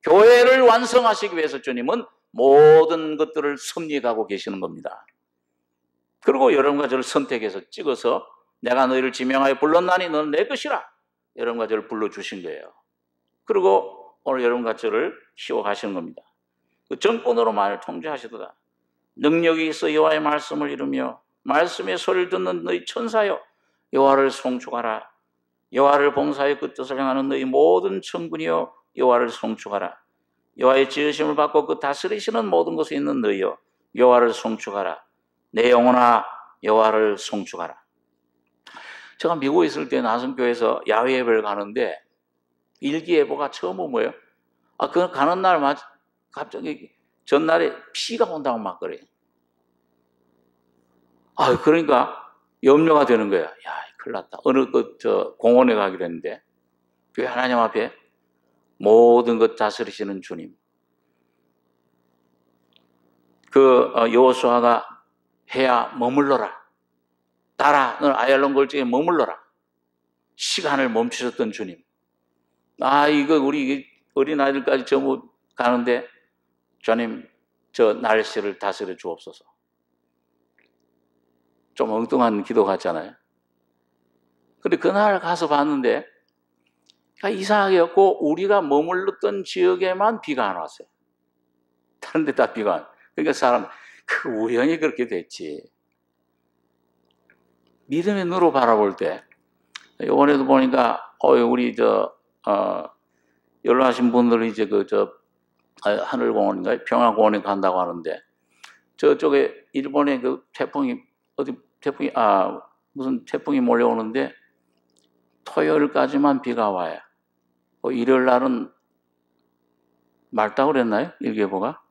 교회를 완성하시기 위해서 주님은 모든 것들을 섭리해 가고 계시는 겁니다. 그리고 여러분과 저를 선택해서 찍어서 내가 너희를 지명하여 불렀나니 너는 내 것이라. 여러분과 저를 불러주신 거예요. 그리고 오늘 여러분과 저를 키워가시는 겁니다. 그 정권으로 만을 통제하시도다. 능력이 있어 여호와의 말씀을 이루며 말씀의 소리를 듣는 너희 천사여 여호와를 송축하라. 여호와를 봉사하여 그 뜻을 행하는 너희 모든 천군이여 여호와를 송축하라. 여호와의 지으심을 받고 그 다스리시는 모든 곳에 있는 너희여 여호와를 송축하라. 내 영혼아 여호와를 송축하라. 제가 미국에 있을 때 나성교회에서 야외 예배를 가는데 일기예보가 처음은 뭐예요? 그 가는 날 갑자기 전날에 비가 온다고 막 그래요. 그러니까 염려가 되는 거야. 야, 큰일 났다. 어느 공원에 가기로 했는데 그 하나님 앞에 모든 것 다스리시는 주님. 여호수아가 해야 머물러라. 달아, 너 아얄론 골짜기에 머물러라. 시간을 멈추셨던 주님. 이거 우리 어린아이들까지 전부 가는데 주님 저 날씨를 다스려 주옵소서. 좀 엉뚱한 기도 같잖아요. 근데 그날 가서 봤는데 이상하게였고 우리가 머물렀던 지역에만 비가 안 왔어요. 다른 데 다 비가 안 왔어요. 그러니까 사람 우연히 그렇게 됐지. 믿음의 눈으로 바라볼 때 이번에도 보니까 우리 연락하신 분들이 이제 하늘공원인가요? 평화공원에 간다고 하는데 저쪽에 일본에 무슨 태풍이 몰려오는데 토요일까지만 비가 와요. 일요일 날은 맑다고 그랬나요? 일기예보가?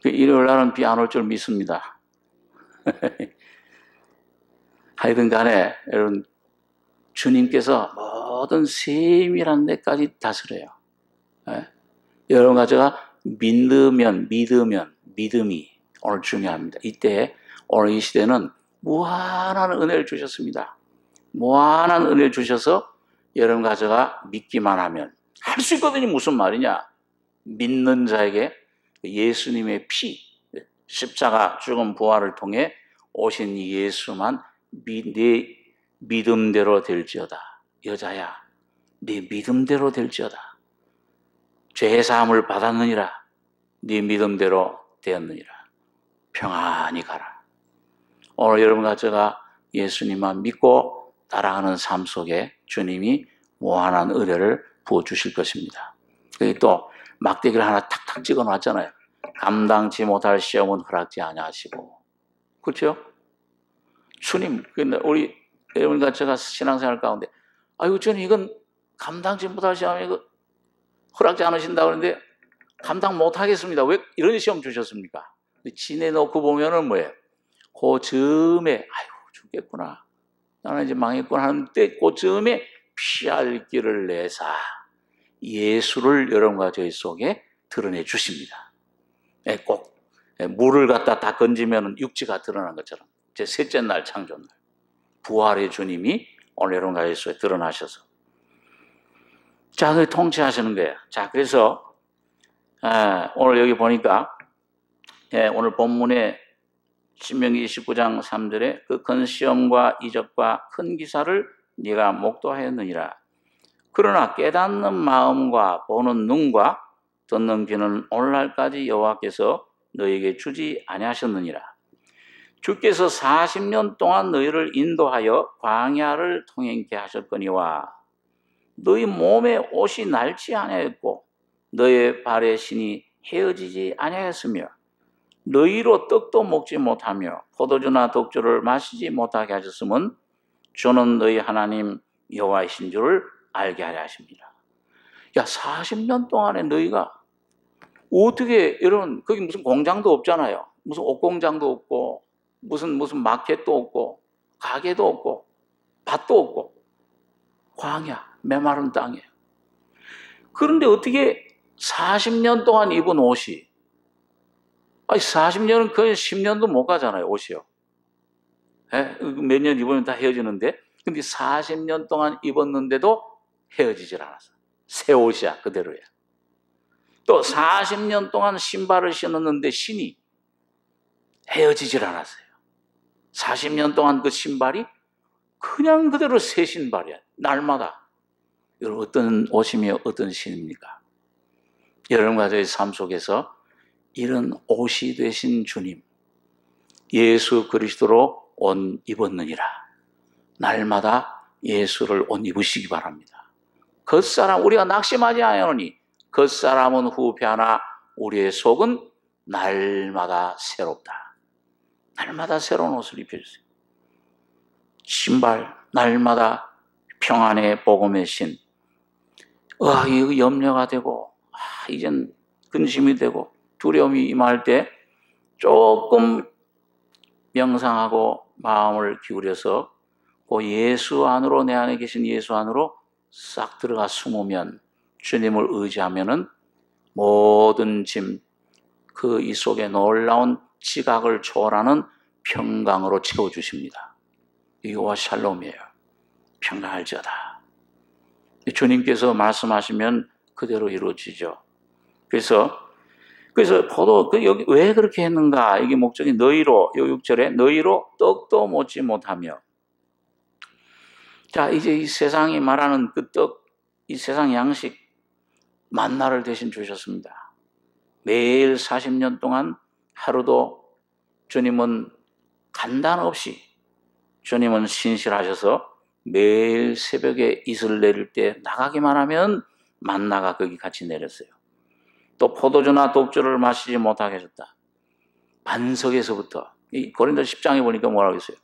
일요일 날은 비 안 올 줄 믿습니다. 하여튼 간에 여러분 주님께서 모든 세밀한 데까지 다스려요. 여러분과 제가 믿음이 오늘 중요합니다. 이때 오늘 이 시대는 무한한 은혜를 주셨습니다. 무한한 은혜를 주셔서 여러분과 제가 믿기만 하면 할 수 있거든요. 무슨 말이냐? 믿는 자에게 예수님의 피, 십자가 죽음 부활을 통해 오신 예수만 네 믿음대로 될지어다. 여자야, 네 믿음대로 될지어다. 죄 사함을 받았느니라. 네 믿음대로 되었느니라. 평안히 가라. 오늘 여러분과 제가 예수님만 믿고 따라가는 삶 속에 주님이 무한한 은혜를 부어주실 것입니다. 여기 또 막대기를 하나 탁탁 찍어놨잖아요. 감당치 못할 시험은 허락지 아니하시고. 그렇죠? 주님, 우리 여러분과 제가 신앙생활 가운데 주님 이건 감당치 못할 시험이 허락지 않으신다고 하는데 감당 못하겠습니다. 왜 이런 시험 주셨습니까? 지내놓고 보면은 뭐예요? 그 즈음에 죽겠구나. 나는 이제 망했구나 하는데 그 즈음에 피할 길을 내사 예수를 여러분과 저희 속에 드러내 주십니다. 꼭 물을 갖다 다 건지면 육지가 드러난 것처럼 제 셋째 날 창조날 부활의 주님이 오늘 여러분과 저희 속에 드러나셔서 그 통치하시는 거예요. 자, 그래서 오늘 여기 보니까 오늘 본문에 신명기 29장 3절에 그 큰 시험과 이적과 큰 기사를 네가 목도하였느니라. 그러나 깨닫는 마음과 보는 눈과 듣는 귀는 오늘날까지 여호와께서 너에게 주지 아니하셨느니라. 주께서 40년 동안 너희를 인도하여 광야를 통행케 하셨거니와 너희 몸에 옷이 닳지 아니하였고 너의 발의 신이 헤어지지 아니하였으며 너희로 떡도 먹지 못하며 포도주나 독주를 마시지 못하게 하셨음은 주는 너희 하나님 여호와이신 줄을 알게 하려 하십니다. 40년 동안에 너희가 어떻게 거기 무슨 공장도 없잖아요. 무슨 옷 공장도 없고 무슨 마켓도 없고 가게도 없고 밭도 없고 광야 메마른 땅에. 그런데 어떻게 40년 동안 입은 옷이 40년은 거의 10년도 못 가잖아요, 옷이요. 몇 년 입으면 다 헤어지는데, 근데 40년 동안 입었는데도 헤어지질 않았어. 새 옷이야, 그대로야. 또 40년 동안 신발을 신었는데 신이 헤어지질 않았어요. 40년 동안 그 신발이 그냥 그대로 새 신발이야, 날마다. 여러분, 어떤 옷이며 어떤 신입니까? 여러분과 저의 삶 속에서 이런 옷이 되신 주님, 예수 그리스도로 옷 입었느니라. 날마다 예수를 옷 입으시기 바랍니다. 겉사람 우리가 낙심하지 아니하노니 겉사람은 후패하나 우리의 속은 날마다 새롭다. 날마다 새로운 옷을 입혀주세요. 신발 날마다 평안의 복음의 신. 이거 염려가 되고 이젠 근심이 되고 두려움이 임할 때 조금 명상하고 마음을 기울여서 그 예수 안으로, 내 안에 계신 예수 안으로 싹 들어가 숨으면, 주님을 의지하면은 모든 짐, 그 이 속에 놀라운 지각을 초월하는 평강으로 채워주십니다. 이거와 샬롬이에요. 평강할지어다. 주님께서 말씀하시면 그대로 이루어지죠. 그래서 포도, 여기 왜 그렇게 했는가? 이게 목적이 너희로, 요 6절에 너희로 떡도 먹지 못하며. 자, 이제 이 세상이 말하는 그 떡, 이 세상 양식, 만나를 대신 주셨습니다. 매일 40년 동안 하루도 주님은 간단 없이, 주님은 신실하셔서 매일 새벽에 이슬 내릴 때 나가기만 하면 만나가 거기 같이 내렸어요. 또 포도주나 독주를 마시지 못하게 하셨다. 반석에서부터, 이 고린도 10장에 보니까 뭐라고 했어요?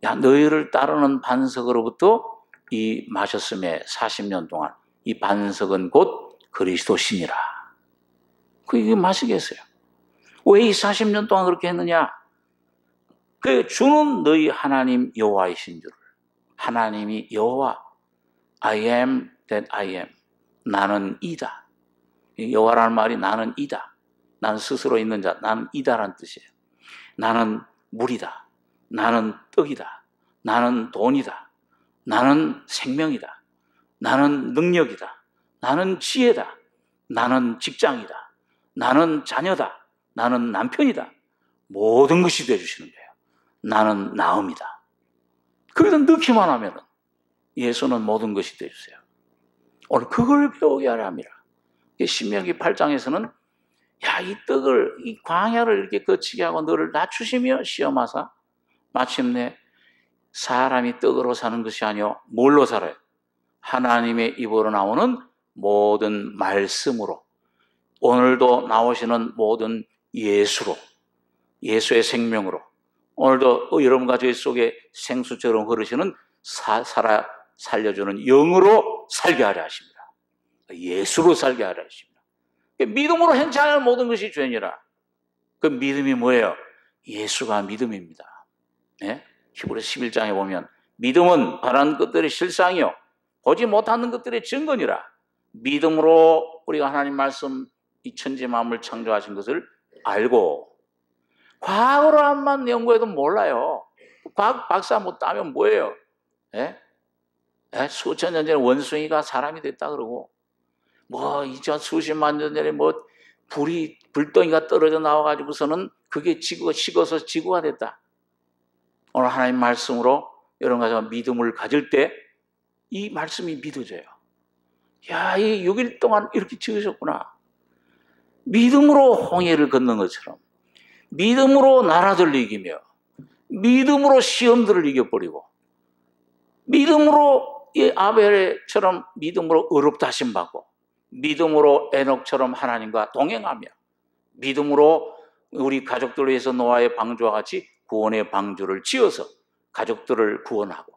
야, 너희를 따르는 반석으로부터 이 마셨음에 40년 동안 이 반석은 곧 그리스도시니라. 이게 마시겠어요. 왜 이 40년 동안 그렇게 했느냐? 그 주는 너희 하나님 여호와이신 줄. 하나님이 여호와, I am that I am. 나는 이다. 여호와라는 말이 나는 이다. 나는 스스로 있는 자, 나는 이다라는 뜻이에요. 나는 물이다. 나는 떡이다. 나는 돈이다. 나는 생명이다. 나는 능력이다. 나는 지혜다. 나는 직장이다. 나는 자녀다. 나는 남편이다. 모든 것이 되어주시는 거예요. 나는 나음이다. 그래도 넣기만 하면 예수는 모든 것이 되어주세요. 오늘 그걸 배우게 하려 합니다. 신명기 8장에서는 야, 이 떡을, 이 광야를 이렇게 거치게 하고 너를 낮추시며 시험하사 마침내 사람이 떡으로 사는 것이 아니요 뭘로 살아요? 하나님의 입으로 나오는 모든 말씀으로, 오늘도 나오시는 모든 예수로, 예수의 생명으로, 오늘도 여러분 가족 속에 생수처럼 흐르시는 살려주는 영으로 살게 하려 하십니다. 예수로 살게 하려 하십니다. 믿음으로 행차하는 모든 것이 죄니라. 그 믿음이 뭐예요? 예수가 믿음입니다. 네? 히브리서 11장에 보면 믿음은 바라는 것들의 실상이요 보지 못하는 것들의 증거니라. 믿음으로 우리가 하나님 말씀, 이 천지 만물을 창조하신 것을 알고, 과거로만 연구해도 몰라요. 과학 박사 못 따면 뭐예요? 수천 년 전에 원숭이가 사람이 됐다 그러고, 이제 수십만 년 전에 불덩이가 떨어져 나와가지고서는 그게 지구가 식어서 지구가 됐다. 오늘 하나님 말씀으로 여러분 가지고 믿음을 가질 때 이 말씀이 믿어져요. 야, 이 6일 동안 이렇게 지으셨구나. 믿음으로 홍해를 건넌 것처럼, 믿음으로 나라들을 이기며, 믿음으로 시험들을 이겨버리고, 믿음으로 이 아벨처럼 믿음으로 의롭다 하심 받고, 믿음으로 에녹처럼 하나님과 동행하며, 믿음으로 우리 가족들을 위해서 노아의 방주와 같이 구원의 방주를 지어서 가족들을 구원하고,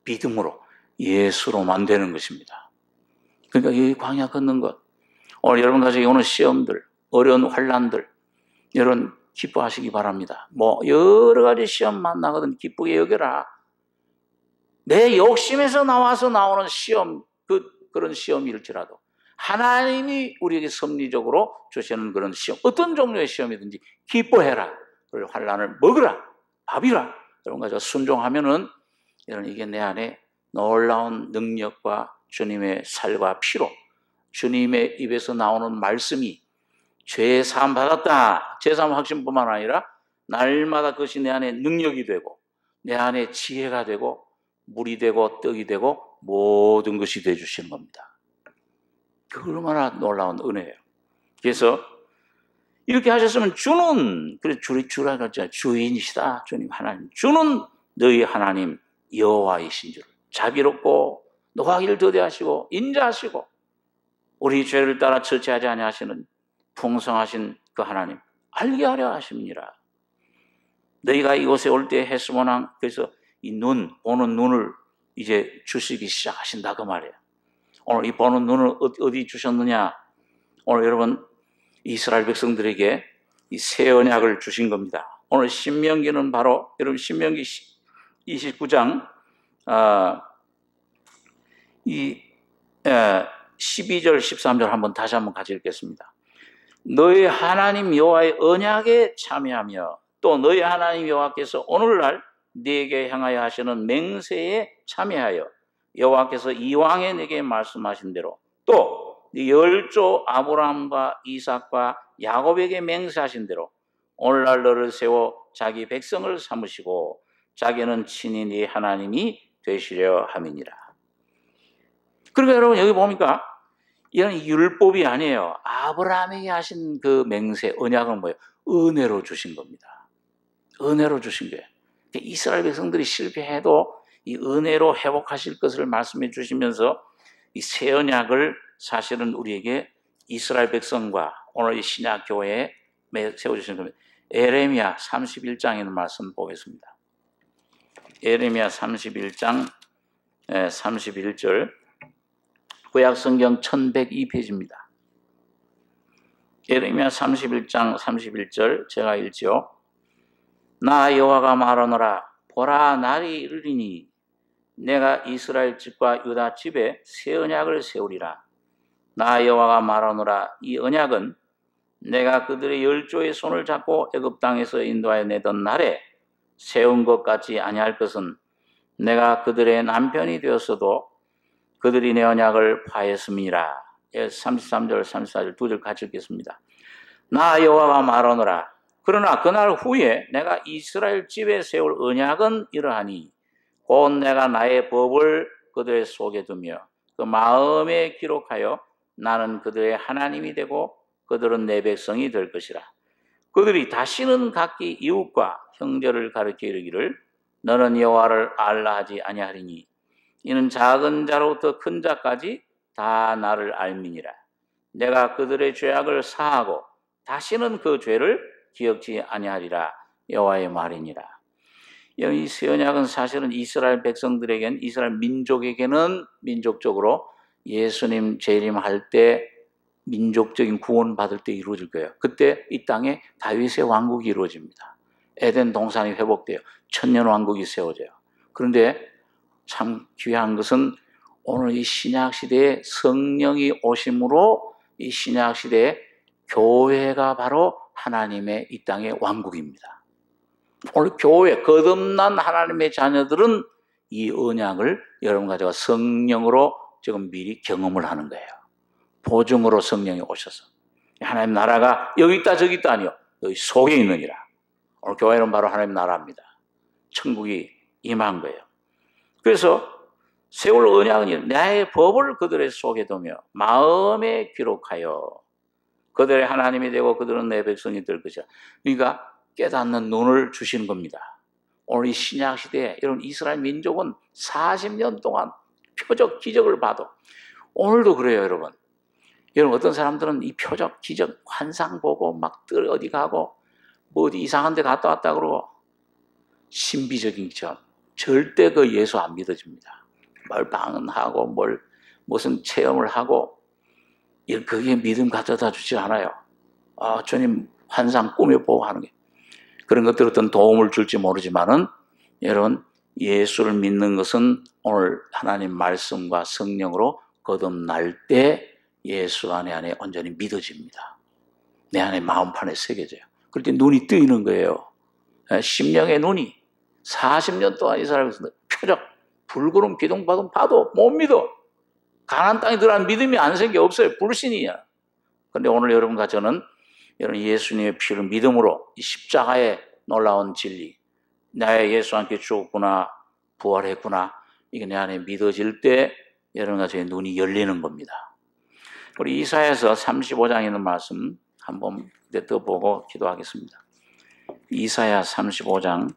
믿음으로 예수로만 되는 것입니다. 그러니까 이 광야 걷는 것, 오늘 여러분 가족이 오는 시험들, 어려운 환난들, 여러분 기뻐하시기 바랍니다. 여러 가지 시험 만나거든 기쁘게 여겨라. 내 욕심에서 나와서 나오는 시험, 그런 시험일지라도 하나님이 우리에게 섭리적으로 주시는 그런 시험, 어떤 종류의 시험이든지 기뻐해라. 그 환난을 먹으라, 밥이라. 여러분 가지고 순종하면은 여러분 이게 내 안에 놀라운 능력과 주님의 살과 피로, 주님의 입에서 나오는 말씀이 죄 사함 받았다, 죄 사함 확신뿐만 아니라 날마다 그것이 내 안에 능력이 되고 내 안에 지혜가 되고 물이 되고 떡이 되고 모든 것이 되어주시는 겁니다. 그 얼마나 놀라운 은혜예요. 그래서 이렇게 하셨으면 주는, 그래 주라 그랬잖아요. 주인이시다. 주님 하나님. 주는 너희 하나님 여호와이신 줄, 자비롭고 노하기를 더디하시고 인자하시고 우리 죄를 따라 처치하지 아니하시는 풍성하신 그 하나님 알게 하려 하십니다. 너희가 이곳에 올 때 헤스모낭, 그래서 이 눈, 보는 눈을 이제 주시기 시작하신다 그 말이에요. 오늘 이 보는 눈을 어디 주셨느냐? 오늘 여러분 이스라엘 백성들에게 이 새 언약을 주신 겁니다. 오늘 신명기는 바로 여러분 신명기 29장 12절 13절 한번 다시 한번 같이 읽겠습니다. 너희 하나님 여호와의 언약에 참여하며 또 너희 하나님 여호와께서 오늘날 네게 향하여 하시는 맹세에 참여하여 여호와께서 이왕에 네게 말씀하신 대로 또 네 열조 아브라함과 이삭과 야곱에게 맹세하신 대로 오늘날 너를 세워 자기 백성을 삼으시고 자기는 친히 네 하나님이 되시려 함이니라. 그러니까 여러분 여기 보니까 이런 율법이 아니에요. 아브라함에게 하신 그 맹세, 언약은 뭐예요? 은혜로 주신 겁니다. 은혜로 주신 거예요. 이스라엘 백성들이 실패해도 이 은혜로 회복하실 것을 말씀해 주시면서 이 새 언약을 사실은 우리에게 이스라엘 백성과 오늘 이 신약 교회에 세워주신 겁니다. 에레미야 31장에 있는 말씀 보겠습니다. 에레미야 31장 31절 구약성경 1102페이지입니다. 에레미야 31장 31절 제가 읽지요. 나 여호와가 말하노라 보라 날이 이르리니 내가 이스라엘 집과 유다 집에 새 언약을 세우리라. 나 여호와가 말하노라 이 언약은 내가 그들의 열조의 손을 잡고 애굽 땅에서 인도하여 내던 날에 세운 것 같지 아니할 것은 내가 그들의 남편이 되었어도 그들이 내 언약을 파했음이니라. 33절 34절 두 절 같이 읽겠습니다. 나 여호와가 말하노라 그러나 그날 후에 내가 이스라엘 집에 세울 언약은 이러하니 곧 내가 나의 법을 그들의 속에 두며 그 마음에 기록하여 나는 그들의 하나님이 되고 그들은 내 백성이 될 것이라. 그들이 다시는 각기 이웃과 형제를 가르쳐 이르기를 너는 여호와를 알라 하지 아니하리니 이는 작은 자로부터 큰 자까지 다 나를 알미니라. 내가 그들의 죄악을 사하고 다시는 그 죄를 기억지 아니하리라. 여호와의 말이니라. 이 새 언약은 사실은 이스라엘 백성들에게는 이스라엘 민족에게는 민족적으로 예수님 재림할 때 민족적인 구원 받을 때 이루어질 거예요. 그때 이 땅에 다윗의 왕국이 이루어집니다. 에덴 동산이 회복돼요. 천년 왕국이 세워져요. 그런데 참 귀한 것은 오늘 이 신약 시대에 성령이 오심으로 이 신약 시대에 교회가 바로 하나님의 이 땅의 왕국입니다. 오늘 교회 거듭난 하나님의 자녀들은 이 언약을 여러분 가지고 성령으로 지금 미리 경험을 하는 거예요. 보증으로 성령이 오셔서 하나님 나라가 여기 있다 저기 있다 아니요. 여기 속에 있느니라. 오늘 교회는 바로 하나님 나라입니다. 천국이 임한 거예요. 그래서 세울 언약은 나의 법을 그들의 속에 두며 마음에 기록하여 그들의 하나님이 되고 그들은 내 백성이 될 것이야. 그러니까 깨닫는 눈을 주시는 겁니다. 오늘 이 신약 시대에 여러분 이스라엘 민족은 40년 동안 표적 기적을 봐도 오늘도 그래요 여러분. 여러분 어떤 사람들은 이 표적 기적 환상 보고 막 어디 가고 뭐 어디 이상한 데 갔다 왔다 그러고 신비적인 점 절대 그 예수 안 믿어집니다. 뭘 방언하고 뭘 무슨 체험을 하고 그게 믿음 가져다 주지 않아요. 주님 환상 꿈에 보고 하는 게 그런 것들 어떤 도움을 줄지 모르지만은 여러분 예수를 믿는 것은 오늘 하나님 말씀과 성령으로 거듭날 때 예수 안에 온전히 믿어집니다. 내 안에 마음판에 새겨져요. 그럴 때 눈이 뜨이는 거예요. 심령의 눈이 40년 동안 이스라엘에서 표적 불구름 기둥바둥 봐도 못 믿어. 가나안 땅에 들어간 믿음이 안 생겨 없어요. 불신이야. 그런데 오늘 여러분과 저는 여러분 예수님의 피를 믿음으로 이 십자가의 놀라운 진리 나의 예수 함께 죽었구나 부활했구나 이게 내 안에 믿어질 때 여러분과 저의 눈이 열리는 겁니다. 우리 이사야서 35장에 있는 말씀 한번 더 보고 기도하겠습니다. 이사야 35장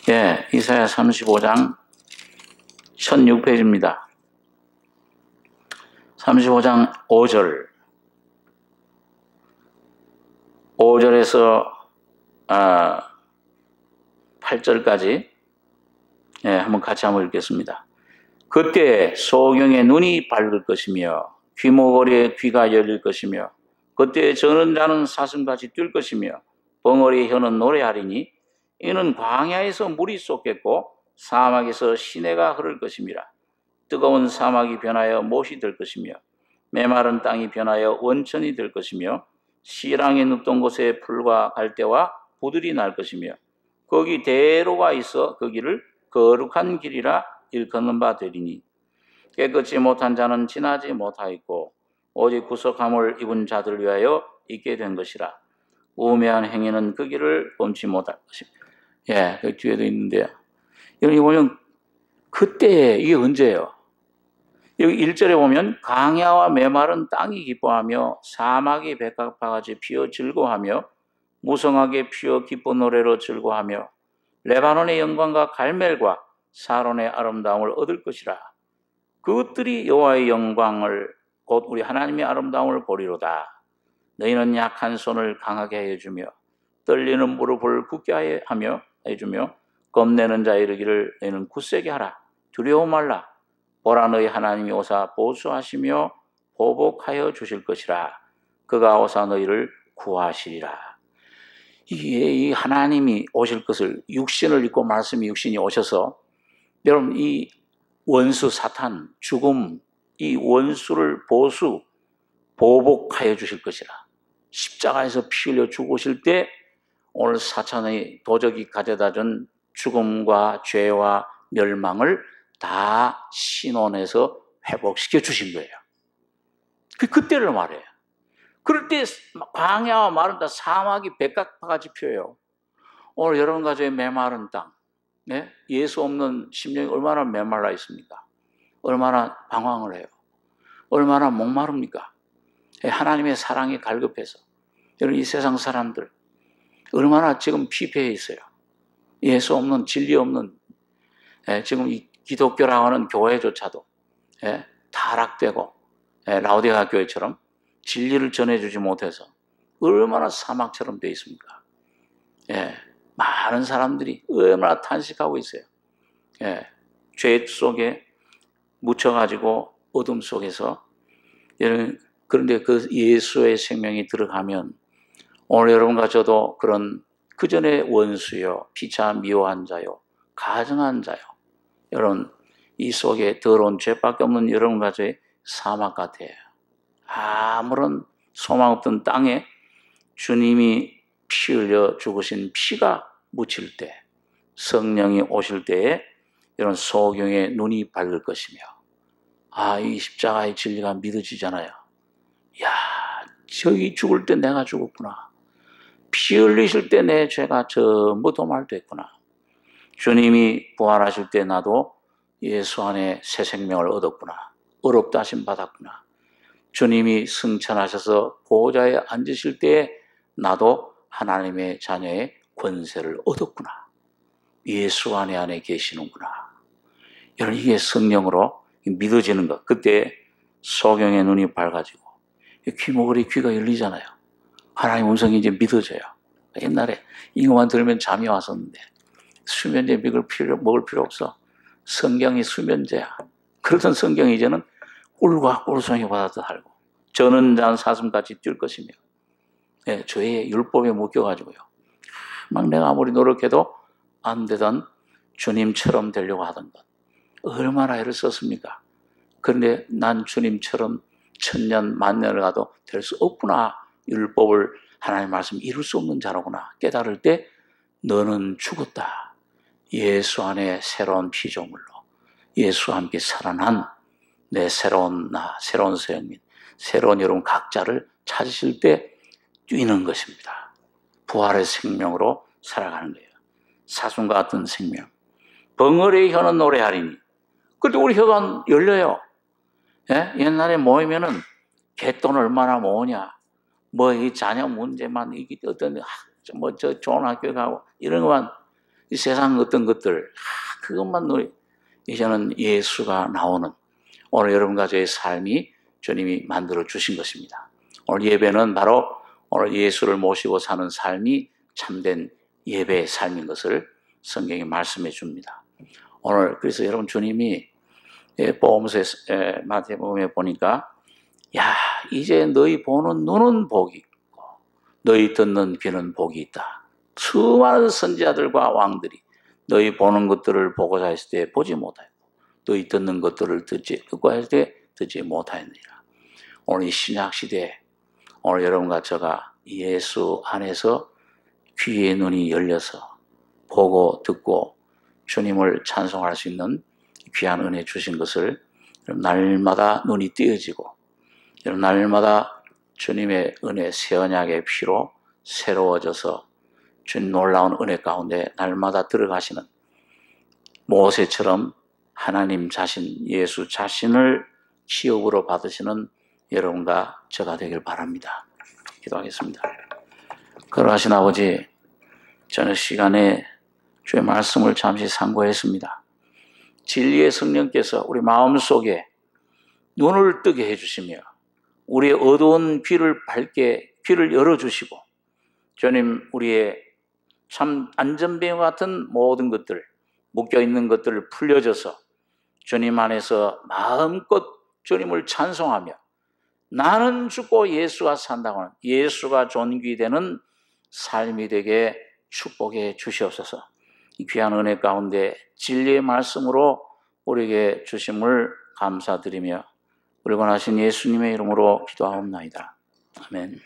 예, 이사야 35장 1006페이지입니다. 35장 5절. 5절에서 8절까지 한번 같이 한번 읽겠습니다. 그때 소경의 눈이 밝을 것이며 귀머거리의 귀가 열릴 것이며 그때 저는 자는 사슴같이 뛸 것이며 벙어리의 혀는 노래하리니 이는 광야에서 물이 쏟겠고 사막에서 시내가 흐를 것임이라. 뜨거운 사막이 변하여 못이 될 것이며 메마른 땅이 변하여 원천이 될 것이며 시랑이 눕던 곳에 풀과 갈대와 부들이 날 것이며 거기 대로가 있어 거기를 거룩한 길이라 일컫는 바 되리니 깨끗이 못한 자는 지나지 못하였고 오직 구속함을 입은 자들 위하여 있게 된 것이라. 우매한 행위는 그 길을 범치 못할 것입니다. 예, 그 뒤에도 있는데요. 여기 보면 그때 이게 언제예요? 여기 1절에 보면 강야와 메마른 땅이 기뻐하며 사막이 백합화같이 피어 즐거워하며 무성하게 피어 기쁜 노래로 즐거워하며 레바논의 영광과 갈멜과 사론의 아름다움을 얻을 것이라. 그것들이 여호와의 영광을 곧 우리 하나님의 아름다움을 보리로다. 너희는 약한 손을 강하게 해주며 떨리는 무릎을 굳게 하며 해주며 겁내는 자 이르기를 너희는 굳세게 하라. 두려워 말라. 보라 너희 하나님이 오사 보수하시며 보복하여 주실 것이라. 그가 오사 너희를 구하시리라. 이 하나님이 오실 것을 육신을 입고 말씀이 육신이 오셔서 여러분 이 원수 사탄 죽음 이 원수를 보복하여 주실 것이라. 십자가에서 피 흘려 죽으실 때 오늘 사탄의 도적이 가져다준 죽음과 죄와 멸망을 다 신원해서 회복시켜 주신 거예요. 그때를 말해요. 그럴 때 광야와 마른 땅, 사막이 백합화같이 피어요. 오늘 여러분 가정의 메마른 땅, 예수 없는 심령이 얼마나 메말라 있습니까? 얼마나 방황을 해요. 얼마나 목마릅니까? 하나님의 사랑이 갈급해서. 여러분 이 세상 사람들 얼마나 지금 피폐해 있어요. 예수 없는 진리 없는 지금 이 기독교라고 하는 교회조차도 타락되고 라오디게아 교회처럼 진리를 전해주지 못해서 얼마나 사막처럼 되어 있습니까? 많은 사람들이 얼마나 탄식하고 있어요. 죄 속에 묻혀가지고 어둠 속에서 그런데 그 예수의 생명이 들어가면 오늘 여러분과 저도 그런 그전의 원수요, 피차 미워한 자요, 가증한 자요. 여러분 이 속에 더러운 죄밖에 없는 여러분과 저의 사막 같아요. 아무런 소망 없던 땅에 주님이 피 흘려 죽으신 피가 묻힐 때 성령이 오실 때에 이런 소경의 눈이 밝을 것이며 이 십자가의 진리가 믿어지잖아요. 야, 저기 죽을 때 내가 죽었구나. 피 흘리실 때 내 죄가 전부 도말됐구나. 주님이 부활하실 때 나도 예수 안에 새 생명을 얻었구나. 의롭다 하심 받았구나. 주님이 승천하셔서 보호자에 앉으실 때에 나도 하나님의 자녀의 권세를 얻었구나. 예수 안에 계시는구나. 여러분 이게 성령으로 믿어지는 것. 그때 소경의 눈이 밝아지고 귀머거리 귀가 열리잖아요. 하나님 음성이 이제 믿어져요. 옛날에 이거만 들으면 잠이 왔었는데 수면제 먹을 필요 없어. 성경이 수면제야. 그러던 성경이 이제는 꿀과 꿀송이 받아도 달고 저는 잔 사슴같이 뛸 것이며 죄의 율법에 묶여가지고요. 막 내가 아무리 노력해도 안 되던 주님처럼 되려고 하던 것. 얼마나 애를 썼습니까? 그런데 난 주님처럼 천년 만년을 가도 될 수 없구나. 율법을 하나님의 말씀 이룰 수 없는 자로구나. 깨달을 때 너는 죽었다. 예수 안에 새로운 피조물로 예수와 함께 살아난 내 새로운 나, 새로운 생민, 새로운 여러분 각자를 찾으실 때 뛰는 것입니다. 부활의 생명으로 살아가는 거예요. 사슴과 같은 생명. 벙어리의 혀는 노래하리니. 그런데 우리 혀가 열려요. 옛날에 모이면은 갯돈 얼마나 모으냐. 이 자녀 문제만, 이게 어떤, 저 좋은 학교 가고, 이런 것만, 이 세상 어떤 것들 그것만 이제는 예수가 나오는 오늘 여러분과 저의 삶이 주님이 만들어 주신 것입니다. 오늘 예배는 바로 오늘 예수를 모시고 사는 삶이 참된 예배의 삶인 것을 성경이 말씀해 줍니다. 오늘 그래서 여러분 주님이 복음서 마태복음에 보니까 야 이제 너희 보는 눈은 복이 있고 너희 듣는 귀는 복이 있다. 수많은 선지자들과 왕들이 너희 보는 것들을 보고자 했을 때 보지 못하였고 너희 듣는 것들을 듣고 했을 때 듣지 못하였느니라. 오늘 이 신약시대에 오늘 여러분과 저가 예수 안에서 귀의 눈이 열려서 보고 듣고 주님을 찬송할 수 있는 귀한 은혜 주신 것을 날마다 눈이 띄어지고 날마다 주님의 은혜 새 언약의 피로 새로워져서 주님 놀라운 은혜 가운데 날마다 들어가시는 모세처럼 하나님 자신 예수 자신을 기업으로 받으시는 여러분과 저가 되길 바랍니다. 기도하겠습니다. 거룩하신 아버지, 저녁 시간에 주의 말씀을 잠시 상고했습니다. 진리의 성령께서 우리 마음속에 눈을 뜨게 해주시며 우리의 어두운 귀를 열어주시고 주님 우리의 참 안전뱅이 같은 모든 것들 묶여있는 것들을 풀려져서 주님 안에서 마음껏 주님을 찬송하며 나는 죽고 예수가 산다고 하는 예수가 존귀되는 삶이 되게 축복해 주시옵소서. 이 귀한 은혜 가운데 진리의 말씀으로 우리에게 주심을 감사드리며 우리 원하신 예수님의 이름으로 기도하옵나이다. 아멘.